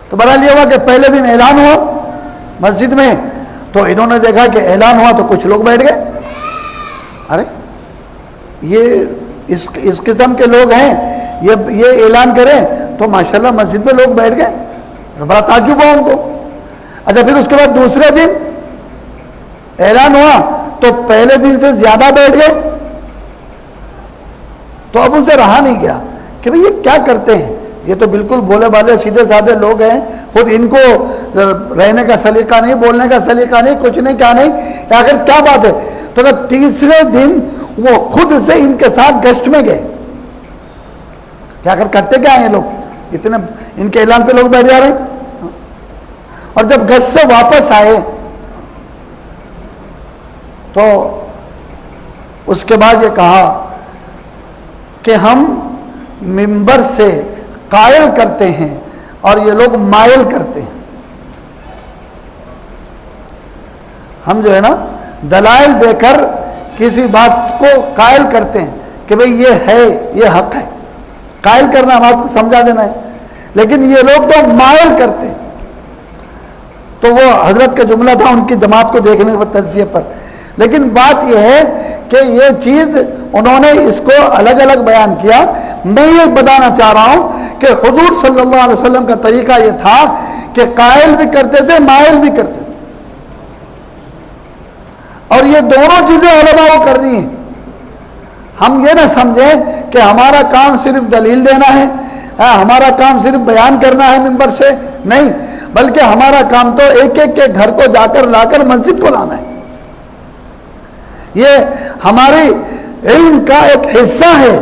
تو بہرحال یہ ہوا کہ پہلے دن اعلان ہوا مسجد میں، تو انہوں نے دیکھا کہ اعلان ہوا تو کچھ لوگ بیٹھ گئے، ارے یہ اس قسم کے لوگ ہیں، یہ اعلان کریں تو ماشاءاللہ مسجد میں لوگ بیٹھ گئے، بڑا تعجب ہوا ان کو۔ اچھا پھر اس کے بعد دوسرے دن اعلان ہوا تو پہلے دن سے زیادہ بیٹھ گئے، تو اب ان سے رہا نہیں گیا کہ بھئی یہ کیا کرتے ہیں، یہ تو بالکل بولے والے سیدھے سادھے لوگ ہیں، خود ان کو رہنے کا سلیقہ نہیں، بولنے کا سلیقہ نہیں، کچھ نہیں کیا نہیں، آخر کیا بات ہے۔ تو اگر تیسرے دن وہ خود سے ان کے ساتھ گشت میں گئے کہ آخر کرتے کیا ہیں یہ لوگ، اتنے ان کے اعلان پہ لوگ بیٹھ جا رہے ہیں۔ اور جب گشت سے واپس آئے تو اس کے بعد یہ کہا کہ ہم منبر سے قائل کرتے ہیں اور یہ لوگ مائل کرتے ہیں۔ ہم جو ہے نا دلائل دے کر کسی بات کو قائل کرتے ہیں کہ بھئی یہ ہے، یہ حق ہے، قائل کرنا بات کو سمجھا دینا ہے، لیکن یہ لوگ تو مائل کرتے ہیں۔ تو وہ حضرت کا جملہ تھا ان کی جماعت کو دیکھنے پر، تجزیے پر، لیکن بات یہ ہے کہ یہ چیز انہوں نے اس کو الگ الگ بیان کیا۔ میں یہ بتانا چاہ رہا ہوں کہ حضور صلی اللہ علیہ وسلم کا طریقہ یہ تھا کہ قائل بھی کرتے تھے، مائل بھی کرتے تھے، اور یہ دونوں چیزیں علماء کو کرنی ہیں۔ ہم یہ نہ سمجھیں کہ ہمارا کام صرف دلیل دینا ہے، ہمارا کام صرف بیان کرنا ہے منبر سے، نہیں، بلکہ ہمارا کام تو ایک ایک کے گھر کو جا کر لا کر مسجد کو لانا ہے۔ یہ ہمارے علم کا ایک حصہ ہے۔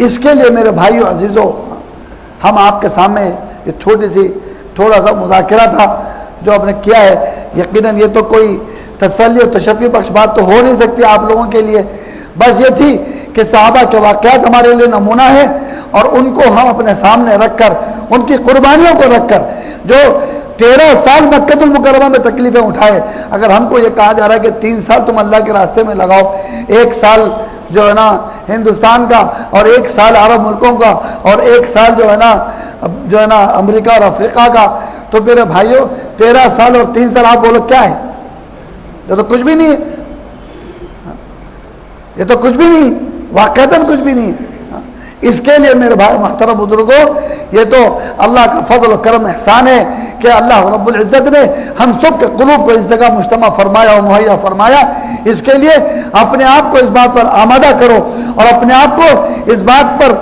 اس کے لیے میرے بھائیو عزیزو، ہم آپ کے سامنے یہ تھوڑا سا مذاکرہ تھا جو آپ نے کیا ہے۔ یقیناً یہ تو کوئی تسلی اور تشفی بخش بات تو ہو نہیں سکتی آپ لوگوں کے لیے، بس یہ تھی کہ صحابہ کے واقعات ہمارے لیے نمونہ ہے، اور ان کو ہم اپنے سامنے رکھ کر، ان کی قربانیوں کو رکھ کر، جو 13 سال مکہ المکرمہ میں تکلیفیں اٹھائے، اگر ہم کو یہ کہا جا رہا ہے کہ 3 سال تم اللہ کے راستے میں لگاؤ، 1 سال جو ہے نا ہندوستان کا، اور 1 سال عرب ملکوں کا، اور 1 سال جو ہے نا امریکہ اور افریقہ کا، تو میرے بھائیوں 13 سال اور 3 سال آپ بولو کیا ہے؟ یہ تو کچھ بھی نہیں ہے، یہ تو کچھ بھی نہیں، واقعتاً کچھ بھی نہیں ہے۔ اس کے لیے میرے بھائی محترم بزرگوں، یہ تو اللہ کا فضل و کرم احسان ہے کہ اللہ رب العزت نے ہم سب کے قلوب کو اس جگہ مجتمع فرمایا اور مہیا فرمایا۔ اس کے لیے اپنے آپ کو اس بات پر آمادہ کرو، اور اپنے آپ کو اس بات پر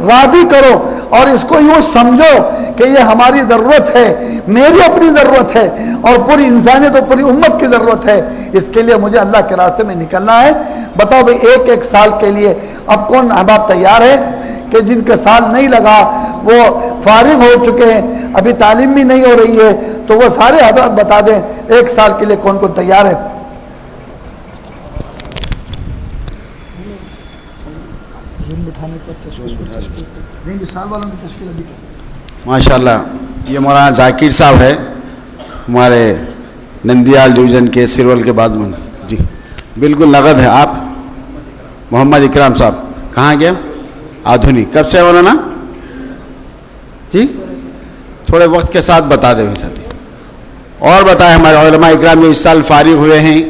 راضی کرو، اور اس کو یوں سمجھو کہ یہ ہماری ضرورت ہے، میری اپنی ضرورت ہے، اور پوری انسانیت اور پوری امت کی ضرورت ہے۔ اس کے لیے مجھے اللہ کے راستے میں نکلنا ہے۔ بتاؤ بھئی 1 سال کے لیے اب کون احباب تیار ہے کہ جن کا سال نہیں لگا وہ فارغ ہو چکے ہیں, ابھی تعلیم بھی نہیں ہو رہی ہے, تو وہ سارے حضرات بتا دیں ایک سال کے لیے کون کون تیار ہے. ماشاءاللہ یہ مولانا ذاکر صاحب ہے ہمارے نندیال ڈویژن کے سرول کے بعد میں. جی بالکل نقد ہے. آپ محمد اکرام صاحب کہاں گئے؟ آدھونی کب سے مولانا جی تھوڑے وقت کے ساتھ بتا دیں ساتھی. اور بتائیں ہمارے علماء اکرام اس سال فارغ ہوئے ہیں,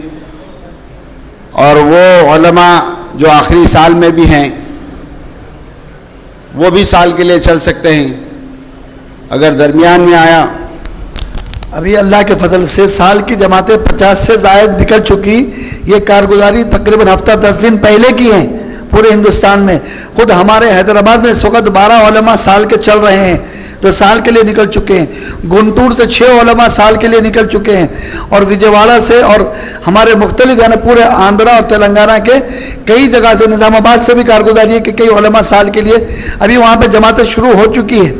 اور وہ علماء جو آخری سال میں بھی ہیں وہ بھی سال کے لیے چل سکتے ہیں اگر درمیان میں آیا. ابھی اللہ کے فضل سے سال کی جماعتیں 50 سے زائد نکل چکی. یہ کارگزاری تقریباً ہفتہ 10 دن پہلے کی ہیں پورے ہندوستان میں. خود ہمارے حیدرآباد میں اس وقت 12 علماء سال کے چل رہے ہیں جو سال کے لیے نکل چکے ہیں. گنٹور سے 6 علماء سال کے لیے نکل چکے ہیں, اور وجےواڑا سے اور ہمارے مختلف یعنی پورے آندھرا اور تلنگانہ کے کئی جگہ سے, نظام آباد سے بھی کارگزاری ہے کہ کئی علماء سال کے لیے ابھی وہاں پہ جماعتیں شروع ہو چکی ہیں.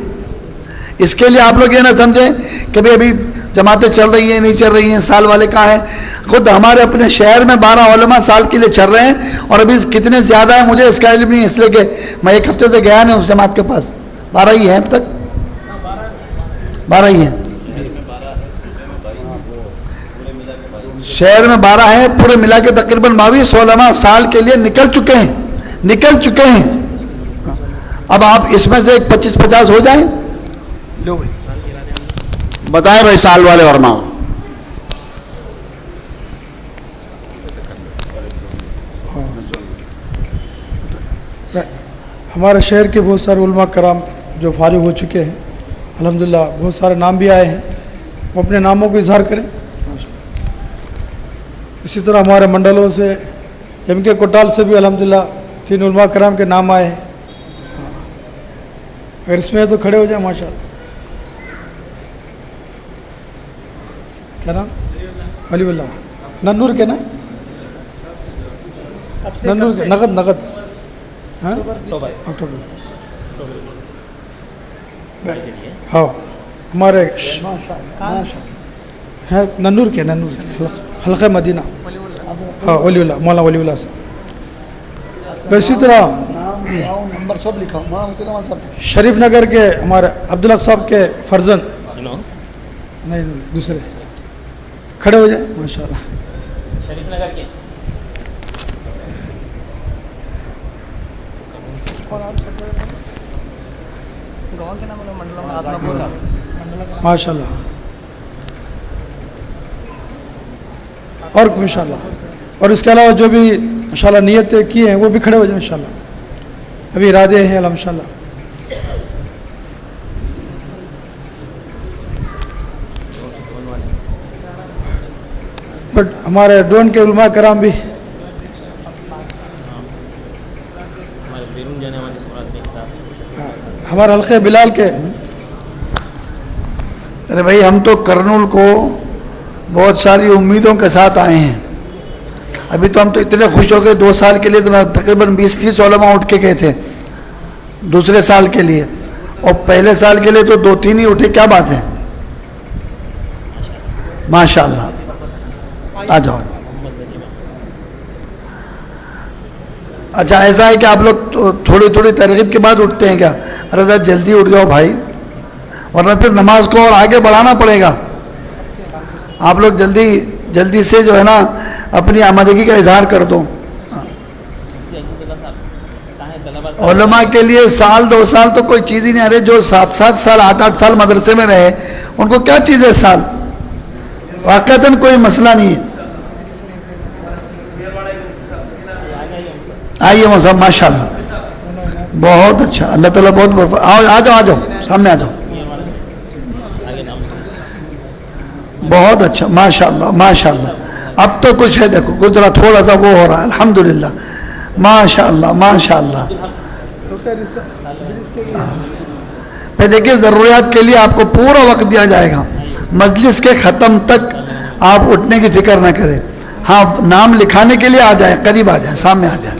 اس کے لیے آپ لوگ یہ نہ سمجھیں کہ ابھی جماعتیں چل رہی ہیں نہیں چل رہی ہیں, سال والے کہاں ہیں. خود ہمارے اپنے شہر میں 12 علماء سال کے لیے چل رہے ہیں, اور ابھی کتنے زیادہ ہیں مجھے اس کا علم نہیں, اس لیے کہ میں ایک ہفتے سے گیا نہیں اس جماعت کے پاس. 12 ہی ہیں اب تک, 12 ہی ہیں شہر میں, 12 ہیں پورے ملا کے تقریباً 22 علماء سال کے لیے نکل چکے ہیں. اب آپ اس میں سے 25-50 ہو جائیں. لو بتائیں بھائی سال والے علماء. ہمارے شہر کے بہت سارے علماء کرام جو فارغ ہو چکے ہیں الحمدللہ, بہت سارے نام بھی آئے ہیں, وہ اپنے ناموں کو اظہار کریں. اسی طرح ہمارے منڈلوں سے ایم کے کوٹال سے بھی الحمدللہ 3 علماء کرام کے نام آئے ہیں. اگر اس میں ہے تو کھڑے ہو جائیں. ماشاء اللہ. کیا نام؟ ولی اللہ ننور کے نا, ننور کے نقد ہاں اکتوبر. ہاں ہمارے ہیں ننور کے حلقہ مدینہ. ہاں ولی اللہ مولانا ولی اللہ صاحب. اسی طرح شریف نگر کے ہمارے عبدالحق صاحب کے فرزند نہیں دوسرے کھڑے ہو جائیں. ماشاء اللہ. شریف نگر کے ماشاء اللہ. اور ماشاء اللہ, اور اس کے علاوہ جو بھی انشاءاللہ نیتیں کی ہیں وہ بھی کھڑے ہو جائیں انشاءاللہ. ابھی ارادے ہیں انشاءاللہ. بٹ ہمارے ڈرون کے علماء کرام بھی ہمارے حلقے بلال کے. ارے بھائی ہم تو کرنول کو بہت ساری امیدوں کے ساتھ آئے ہیں. ابھی تو ہم تو اتنے خوش ہو گئے 2 سال کے لیے تو میں تقریباً 20-30 علماء اٹھ کے گئے تھے دوسرے سال کے لیے, اور پہلے سال کے لیے تو 2-3 ہی اٹھے. کیا بات ہے, ماشاء اللہ. آ جاؤ. اچھا ایسا ہے کہ آپ لوگ تھوڑی ترغیب کے بعد اٹھتے ہیں کیا؟ ارے ذرا جلدی اٹھ جاؤ بھائی, ورنہ پھر نماز کو اور آگے بڑھانا پڑے گا. آپ لوگ جلدی سے جو ہے نا اپنی آمادگی کا اظہار کر دو. علماء کے لیے سال 2 سال تو کوئی چیز ہی نہیں. ارے جو 7 سال 8 سال مدرسے میں رہے ان کو کیا چیز ہے سال, واقعتاً کوئی مسئلہ نہیں ہے. آئیے صاحب ماشاء اللہ بہت اچھا. اللہ تعالیٰ بہت آ جاؤ سامنے آ جاؤ. بہت اچھا ماشاء اللہ ماشاء اللہ. اب تو کچھ ہے دیکھو کچھ ذرا تھوڑا سا وہ ہو رہا ہے الحمدللہ. ماشاء اللہ ماشاء اللہ. پھر دیکھیے ضروریات کے لیے آپ کو پورا وقت دیا جائے گا. مجلس کے ختم تک آپ اٹھنے کی فکر نہ کریں. ہاں نام لکھانے کے لیے آ جائیں, قریب آ جائیں, سامنے آ جائیں.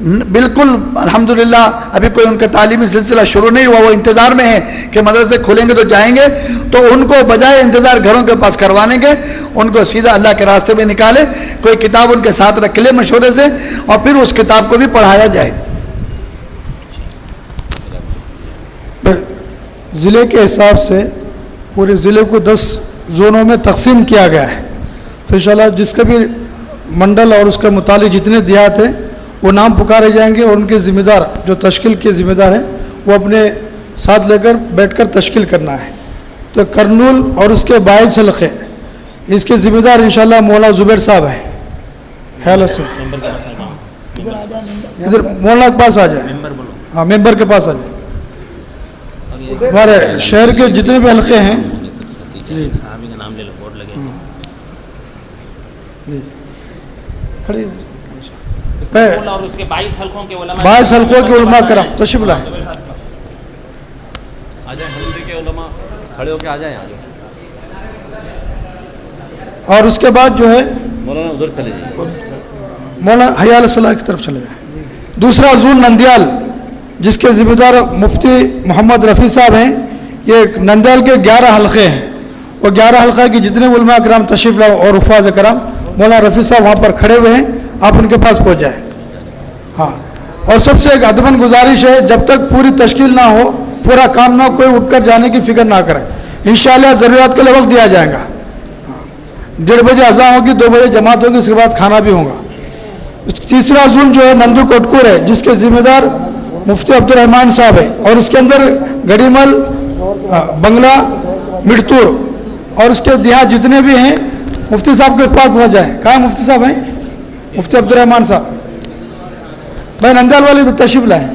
بالکل الحمدللہ ابھی کوئی ان کا تعلیمی سلسلہ شروع نہیں ہوا, وہ انتظار میں ہے کہ مدرسے کھلیں گے تو جائیں گے, تو ان کو بجائے انتظار گھروں کے پاس کروانے کے ان کو سیدھا اللہ کے راستے میں نکالے, کوئی کتاب ان کے ساتھ رکھ لے مشورے سے, اور پھر اس کتاب کو بھی پڑھایا جائے. ضلع کے حساب سے پورے ضلع کو 10 زونوں میں تقسیم کیا گیا ہے, تو انشاءاللہ جس کا بھی منڈل اور اس کے متعلق جتنے دیہات ہیں وہ نام پکارے جائیں گے, اور ان کے ذمہ دار جو تشکیل کے ذمہ دار ہیں وہ اپنے ساتھ لے کر بیٹھ کر تشکیل کرنا ہے. تو کرنول اور اس کے 22 حلقے اس کے ذمہ دار انشاءاللہ مولانا زبیر صاحب ہیں. خیال سے ادھر مولانا کے پاس آ جائے, ہاں ممبر کے پاس آ جائے. ہمارے شہر کے جتنے بھی حلقے ہیں صحابی کا نام لے لو, بورڈ لگے کھڑے اور اس کے 22 حلقوں کے علماء 22 حلقوں کے علماء کرام تشریف لائیں. آ جائیں حلقے کے علماء کھڑے ہو کے آ جائیں. اور اس کے بعد جو ہے مولانا ادھر چلے جائیں, مولانا حیا علیہ السلام کی طرف چلے جائیں. دوسرا زون نندیال جس کے ذمہ دار مفتی محمد رفیع صاحب ہیں, یہ نندیال کے 11 حلقے ہیں, اور 11 حلقہ کی جتنے علماء کرام تشریف لائے اور حفاظ کرام مولانا رفیع صاحب وہاں پر کھڑے ہوئے ہیں, آپ ان کے پاس پہنچ جائیں. ہاں, اور سب سے ایک ادباً گزارش ہے, جب تک پوری تشکیل نہ ہو, پورا کام نہ ہو, کوئی اٹھ کر جانے کی فکر نہ کرے. انشاءاللہ ضروریات کے لیے وقت دیا جائے گا. 1:30 بجے اذان ہوگی, 2 بجے جماعت ہوگی, اس کے بعد کھانا بھی ہوگا. تیسرا زون جو ہے نندو کوٹکور ہے, جس کے ذمہ دار مفتی عبد الرحمان صاحب ہے, اور اس کے اندر گڑیمل, بنگلہ, مڑتور اور اس کے دیہات جتنے بھی ہیں مفتی صاحب کے پاس پہنچ جائیں. کہاں مفتی صاحب ہیں؟ مفتی عبد الرحمان صاحب. بھائی نندیال والے تو تشریف لائیں.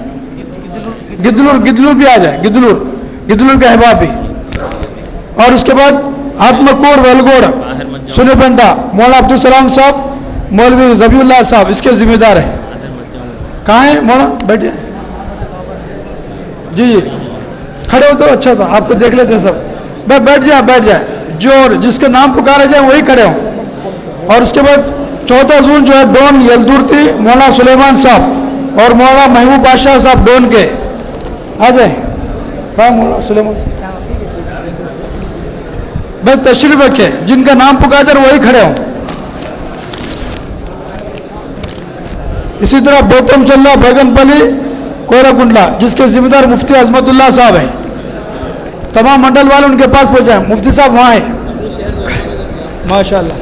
گدلور بھی آ جائیں, گدلور کے احباب بھی. اور اس کے بعد آتمکور ویلگوڑ سنے پنڈا مولانا عبدالسلام صاحب, مولوی ذبیح اللہ صاحب اس کے ذمہ دار ہیں. کہاں ہیں مولانا؟ بیٹھ جائیں. جی کھڑے ہو تو اچھا تھا, آپ کو دیکھ لیتے سب. بیٹھ جائیں. جو جس کے نام پکارے جائیں وہی کھڑے ہوں. اور اس کے بعد چوتھا زون جو ہے ڈون یلدورتی مولانا سلیمان صاحب اور مولانا محبوب بادشاہ صاحب ڈون کے, آ جائیں. ہاں مولانا سلیمان بھائی تشریف رکھے, جن کا نام پکار جائے وہی کھڑے ہوں. اسی طرح بوتم چلہ بیگن پلی کوئرہ کنڈلا جس کے ذمہ دار مفتی عظمت اللہ صاحب ہیں, تمام منڈل والے ان کے پاس پہنچ جائیں. مفتی صاحب وہاں ہیں ماشاء اللہ.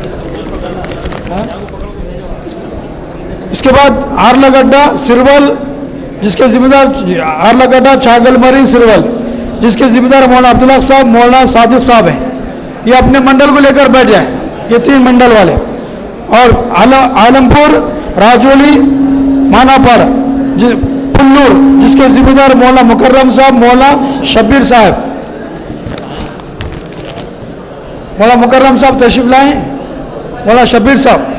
اس کے بعد آرلا گڈھا سرول جس کے ذمہ دار آرلا گڈھا چھاگل مری سرول جس کے ذمہ دار مولانا عبداللہ صاحب مولانا صادق صاحب ہیں. یہ اپنے منڈل کو لے کر بیٹھ جائیں, یہ 3 منڈل والے. اور عالمپور راجولی ماناپڑ پھلور جس کے ذمہ دار مولانا مکرم صاحب مولانا شبیر صاحب. مولانا مکرم صاحب تشریف لائیں. مولانا شبیر صاحب.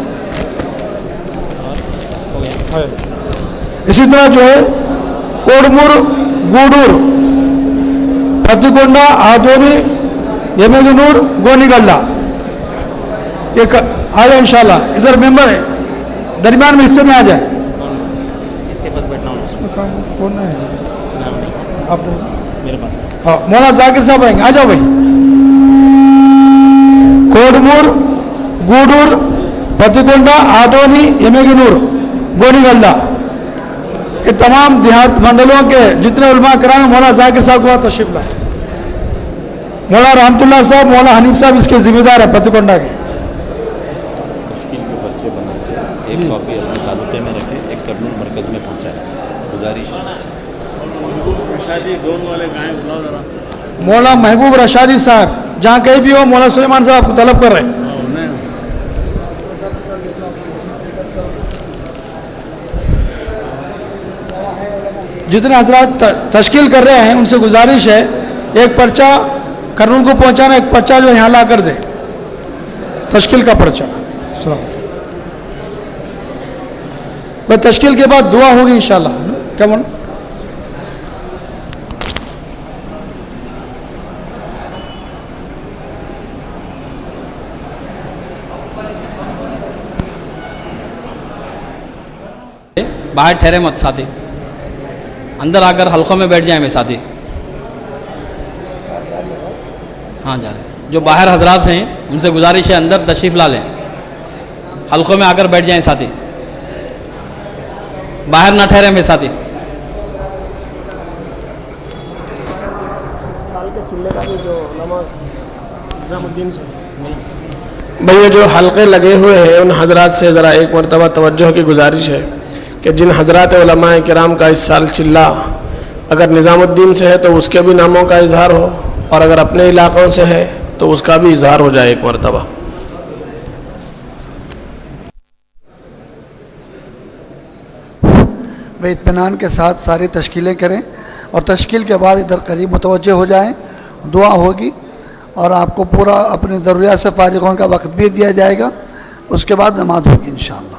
اسی طرح جو ہے کوڑمور گوڈور پتکونڈا آدونی یمگنور گونی گلہ یہ آ جائے انشاءاللہ. ادھر ممبر ہے درمیان میں حصے میں آ جائے. اس کے پاس بیٹھنا ہونا, کون ہے نام نہیں آپ میرے پاس. ہاں مولانا ذاکر صاحب آئیں گے, آ جاؤ بھائی. کوڈمور گوڈور پتکونڈا آدونی یمگنور گونی گلہ یہ تمام دیہات منڈلوں کے جتنے علماء کرام ہیں مولانا ذاکر صاحب کو تشریف لائیں. مولانا رحمت اللہ صاحب مولانا حنیف صاحب اس کے ذمہ دار ہے پتکونڈا کے. تشکیل کے پرچے بنا کے ایک کاپی اپنے تعلقے میں رکھے, ایک کرنول مرکز میں پہنچائے. گزارش ہے. مولانا محبوب رشادی صاحب جہاں کہیں بھی ہو, مولانا سلیمان صاحب آپ کو طلب کر رہے ہیں. جتنے حضرات تشکیل کر رہے ہیں ان سے گزارش ہے ایک پرچہ کرنول کو پہنچانا, ایک پرچہ جو یہاں لا کر دے, تشکیل کا پرچہ. بس تشکیل کے بعد دعا ہوگی انشاءاللہ. کیا بولنا؟ باہر ٹھہرے مت ساتھی, اندر آ کر حلقوں میں بیٹھ جائیں میں ساتھی. ہاں جا رہے ہیں. جو باہر حضرات ہیں ان سے گزارش ہے اندر تشریف لا لیں, حلقوں میں آ کر بیٹھ جائیں ساتھی, باہر نہ ٹھہرے میں ساتھی. سال کے چلے کا بھی جو نماز نظام الدین سے بھئی یہ جو حلقے لگے ہوئے ہیں ان حضرات سے ذرا ایک مرتبہ توجہ کی گزارش ہے کہ جن حضرات علماء کرام کا اس سال چلہ اگر نظام الدین سے ہے تو اس کے بھی ناموں کا اظہار ہو, اور اگر اپنے علاقوں سے ہے تو اس کا بھی اظہار ہو جائے ایک مرتبہ. بھائی اطمینان کے ساتھ ساری تشکیلیں کریں اور تشکیل کے بعد ادھر قریب متوجہ ہو جائیں, دعا ہوگی اور آپ کو پورا اپنی ضروریات سے فارغ ہونے کا وقت بھی دیا جائے گا. اس کے بعد نماز ہوگی انشاءاللہ.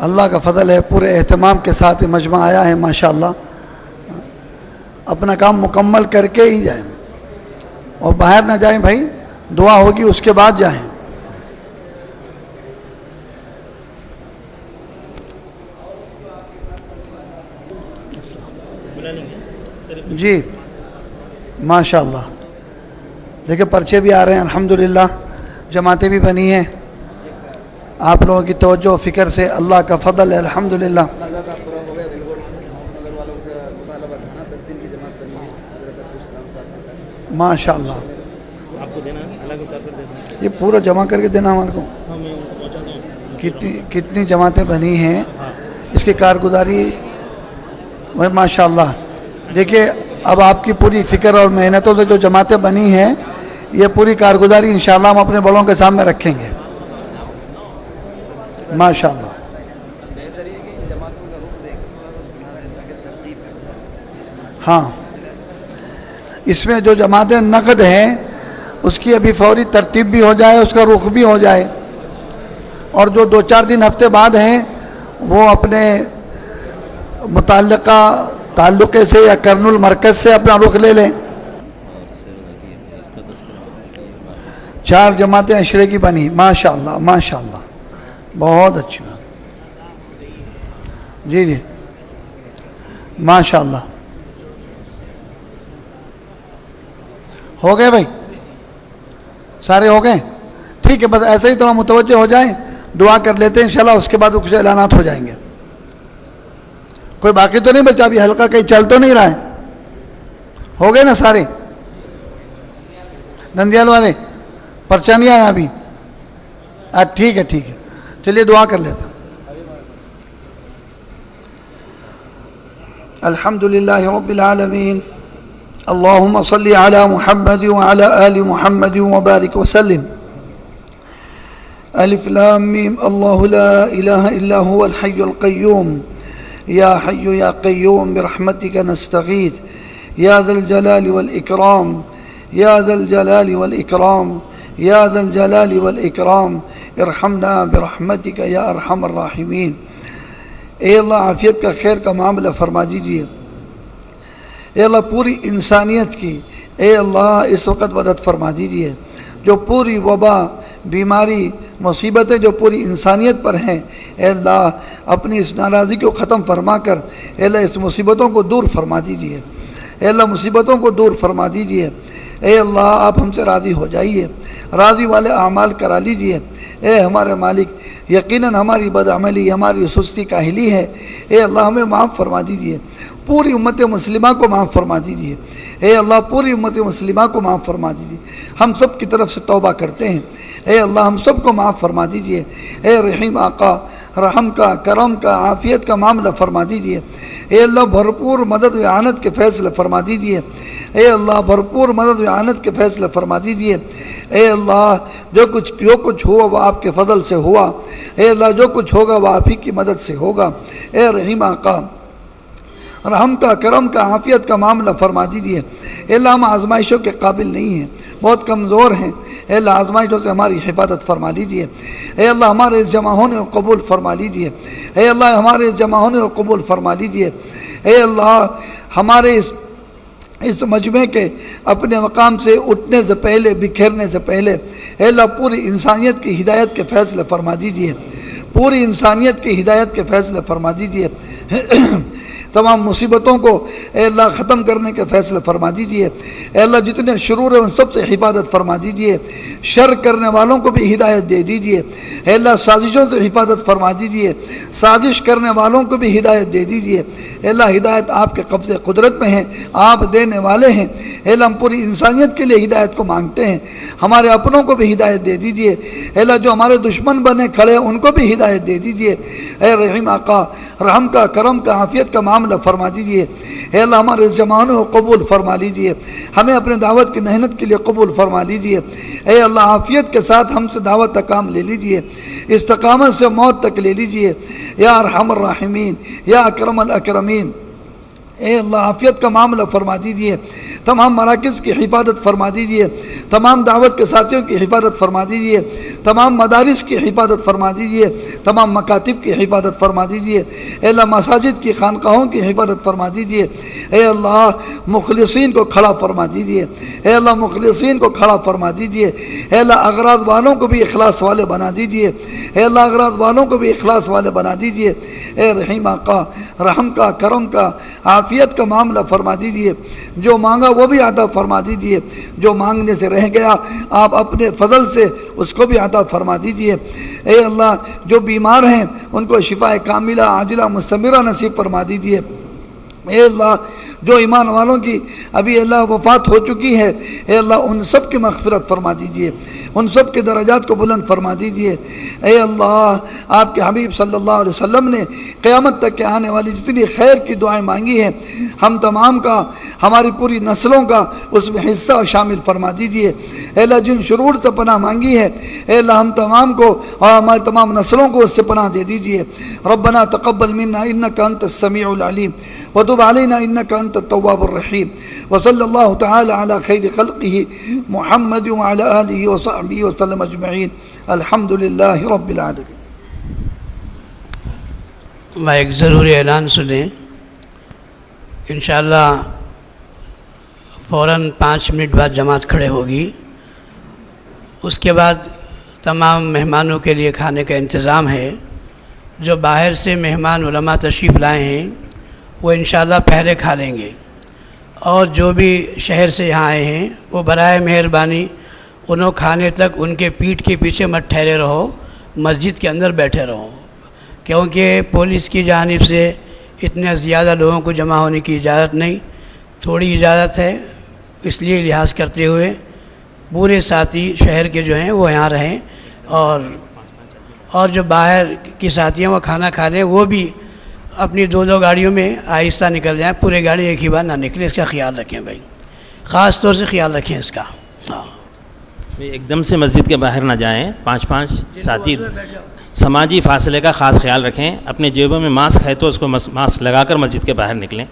اللہ کا فضل ہے, پورے اہتمام کے ساتھ مجمع آیا ہے ماشاءاللہ. اپنا کام مکمل کر کے ہی جائیں اور باہر نہ جائیں بھائی, دعا ہوگی اس کے بعد جائیں. جی ماشاءاللہ. دیکھیں پرچے بھی آ رہے ہیں الحمدللہ, جماعتیں بھی بنی ہیں. آپ لوگوں کی توجہ و فکر سے اللہ کا فضل ہے الحمدللہ. ماشاءاللہ. آپ کو دینا ہے الگ اتار کر دینا ہے. یہ پورا جمع کر کے دینا ہمارے کو. میں پہنچاتا ہوں. کتنی جماعتیں بنی ہیں, اس کی کارگزاری ماشاءاللہ. دیکھیے اب آپ کی پوری فکر اور محنتوں سے جو جماعتیں بنی ہیں, یہ پوری کارگزاری انشاءاللہ ہم اپنے بڑوں کے سامنے رکھیں گے ماشاءاللہ. ہاں اس میں جو جماعتیں نقد ہیں اس کی ابھی فوری ترتیب بھی ہو جائے, اس کا رخ بھی ہو جائے, اور جو 2-4 دن ہفتے بعد ہیں وہ اپنے متعلقہ تعلقے سے یا کرنول مرکز سے اپنا رخ لے لیں. 4 جماعتیں عشرے کی بنی ماشاءاللہ ماشاءاللہ, بہت اچھی بات. جی جی ماشاءاللہ. ہو گئے بھائی, سارے ہو گئے, ٹھیک ہے. بس ایسے ہی تھوڑا متوجہ ہو جائیں, دعا کر لیتے ہیں انشاءاللہ. اس کے بعد کچھ اعلانات ہو جائیں گے. کوئی باقی تو نہیں بچا, ابھی حلقہ کہیں چل تو نہیں رہا ہے؟ ہو گئے نا سارے نندیال والے؟ پرچہ نہیں آیا ابھی؟ ٹھیک ہے ٹھیک ہے, چلیے دعا کر لیتے ہیں. الحمدللہ رب العالمین, اللہم صلی علی محمد وعلی آل محمد وبارک وسلم. الف لام میم, اللہ لا الہ الا هو الحی القیوم یا حی یا قیوم برحمتک نستغیث یا ذا الجلال والاکرام یا ذا الجلال والاکرام یا ذا الجلال والاکرام ارحمنا برحمتک یا ارحم الراحمین. اے اللہ عافیت کا خیر کا معاملہ فرما دیجیے. اے اللہ پوری انسانیت کی اے اللہ اس وقت مدد فرما دیجیے. جو پوری وبا بیماری مصیبتیں جو پوری انسانیت پر ہیں, اے اللہ اپنی اس ناراضی کو ختم فرما کر اے اللہ اس مصیبتوں کو دور فرما دیجیے. اے اللہ مصیبتوں کو دور فرما دیجیے. اے اللہ آپ ہم سے راضی ہو جائیے, راضی والے اعمال کرا لیجیے. اے ہمارے مالک, یقیناً ہماری بدعملی ہماری سستی کاہلی ہے. اے اللہ ہمیں معاف فرما دیجیے. پوری امت مسلمہ کو معاف فرما دیجیے. اے اللہ پوری امت مسلمہ کو معاف فرما دیجیے. ہم سب کی طرف سے توبہ کرتے ہیں. اے اللہ ہم سب کو معاف فرما دیجیے. اے رحیم آقا, رحم کا کرم کا عافیت کا معاملہ فرما دیجیے. اے اللہ بھرپور مدد و اعانت کے فیصلے فرما دیجیے. اے اللہ بھرپور مدد و اعانت کے فیصلے فرما دیجیے. اے اللہ جو کچھ ہوا وہ آپ کے فضل سے ہوا. اے اللہ جو کچھ ہوگا وہ آپ ہی کی مدد سے ہوگا. اے رحیم آقا, رحم کا کرم کا عافیت کا معاملہ فرما دیجیے. اے اللہ ہم آزمائشوں کے قابل نہیں ہیں, بہت کمزور ہیں. اے اللہ آزمائشوں سے ہماری حفاظت فرما لیجیے. اے اللہ ہمارے اس جمع ہونے کو قبول فرما لیجیے. اے اللہ ہمارے اس جمع ہونے کو قبول فرما لیجیے. اے اللہ ہمارے اس اس مجمع کے اپنے مقام سے اٹھنے سے پہلے، بکھیرنے سے پہلے اے اللہ پوری انسانیت کی ہدایت کے فیصلے فرما دیجئے، پوری انسانیت کی ہدایت کے فیصلے فرما دیجئے، تمام مصیبتوں کو اے اللہ ختم کرنے کے فیصلے فرما دیجئے، اے اللہ جتنے شرور ہیں ان سب سے حفاظت فرما دیجئے، شر کرنے والوں کو بھی ہدایت دے دیجئے، اے اللہ سازشوں سے حفاظت فرما دیجئے، سازش کرنے والوں کو بھی ہدایت دے دیجئے، اے اللہ ہدایت آپ کے قبضے قدرت میں ہیں، آپ دینے والے ہیں، اے اللہ ہم پوری انسانیت کے لیے ہدایت کو مانگتے ہیں، ہمارے اپنوں کو بھی ہدایت دے دیجئے، اے اللہ جو ہمارے دشمن بنے کھڑے ہیں ان کو بھی ہدایت دے دیجئے، اے رحیم آقا رحم کا، کرم کا، عافیت کا معاملہ فرما دیجئے، اے اللہ ہمارے اس جمانے کو قبول فرما لیجئے، ہمیں اپنے دعوت کی محنت کے لیے قبول فرما لیجئے، اے اللہ عافیت کے ساتھ ہم سے دعوت تک کام لے لیجئے، استقامت سے موت تک لے لیجئے، یا ارحم الراحمین یا اکرم الاکرمین، اے اللہ عافیت کا معاملہ فرما دیجئے، تمام مراکز کی حفاظت فرما دیجئے، تمام دعوت کے ساتھیوں کی حفاظت فرما دیجئے، تمام مدارس کی حفاظت فرما دیجئے، تمام مکاتب کی حفاظت فرما دیجئے، اے اللہ مساجد کی، خانقاہوں کی حفاظت فرما دیجئے، اے اللہ مخلصین کو کھڑا فرما دیجئے، اے اللہ مخلصین کو کھڑا فرما دیجئے، اے اللہ اغراض والوں کو بھی اخلاص والے بنا دیجئے، اے اللہ اغراض والوں کو بھی اخلاص والے بنا دیجئے، اے رحیم آقا رحم کا، کرم کا، عافیت کا معاملہ فرما دیجئے، جو مانگا وہ بھی عطا فرما دیجئے، جو مانگنے سے رہ گیا آپ اپنے فضل سے اس کو بھی عطا فرما دیجئے، اے اللہ جو بیمار ہیں ان کو شفا کاملہ عاجلہ مستمرہ نصیب فرما دیجئے، اے اللہ جو ایمان والوں کی ابھی اللہ وفات ہو چکی ہے اے اللہ ان سب کی مغفرت فرما دیجئے، ان سب کے درجات کو بلند فرما دیجئے، اے اللہ آپ کے حبیب صلی اللہ علیہ وسلم نے قیامت تک کے آنے والی جتنی خیر کی دعائیں مانگی ہیں ہم تمام کا، ہماری پوری نسلوں کا اس میں حصہ شامل فرما دیجئے، اے اللہ جن شرور سے پناہ مانگی ہے اے اللہ ہم تمام کو اور ہماری تمام نسلوں کو اس سے پناہ دے دیجئے، ربنا تقبل منا انک انت السمیع العلیم وتب علينا إنك أنت التواب الرحيم وصلى الله تعالى على خير خلقه محمد وعلى آله وصحبه وسلم أجمعين الحمد لله رب العالمين۔ میں ایک ضروری اعلان سنیں، انشاءاللہ فوراً 5 منٹ بعد جماعت کھڑے ہوگی، اس کے بعد تمام مہمانوں کے لیے کھانے کا انتظام ہے، جو باہر سے مہمان علماء تشریف لائے ہیں وہ انشاءاللہ پہلے کھا لیں گے، اور جو بھی شہر سے یہاں آئے ہیں وہ برائے مہربانی انہوں کھانے تک ان کے پیٹھ کے پیچھے مت ٹھہرے رہو، مسجد کے اندر بیٹھے رہو، کیونکہ پولیس کی جانب سے اتنے زیادہ لوگوں کو جمع ہونے کی اجازت نہیں، تھوڑی اجازت ہے، اس لیے لحاظ کرتے ہوئے پورے ساتھی شہر کے جو ہیں وہ یہاں رہیں، اور جو باہر کی ساتھی ہیں وہ کھانا کھا لیں، وہ بھی اپنی 2 گاڑیوں میں آہستہ نکل جائیں، پورے گاڑی ایک ہی بار نہ نکلے، اس کا خیال رکھیں بھائی، خاص طور سے خیال رکھیں اس کا۔ ایک دم سے مسجد کے باہر نہ جائیں، 5 ساتھی سماجی فاصلے کا خاص خیال رکھیں، اپنے جیبوں میں ماسک ہے تو اس کو ماسک لگا کر مسجد کے باہر نکلیں،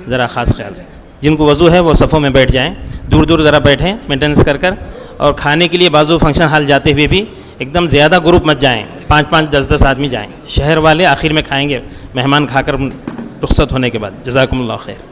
ذرا خاص خیال رکھیں، جن کو وضو ہے وہ صفوں میں بیٹھ جائیں، دور دور ذرا بیٹھیں مینٹیننس کر، اور کھانے کے لیے بازو فنکشن ہال جاتے ہوئے بھی ایک دم زیادہ گروپ مت جائیں، 5 10 آدمی جائیں، شہر والے آخر میں کھائیں گے مہمان کھا کر رخصت ہونے کے بعد۔ جزاکم اللہ خیر۔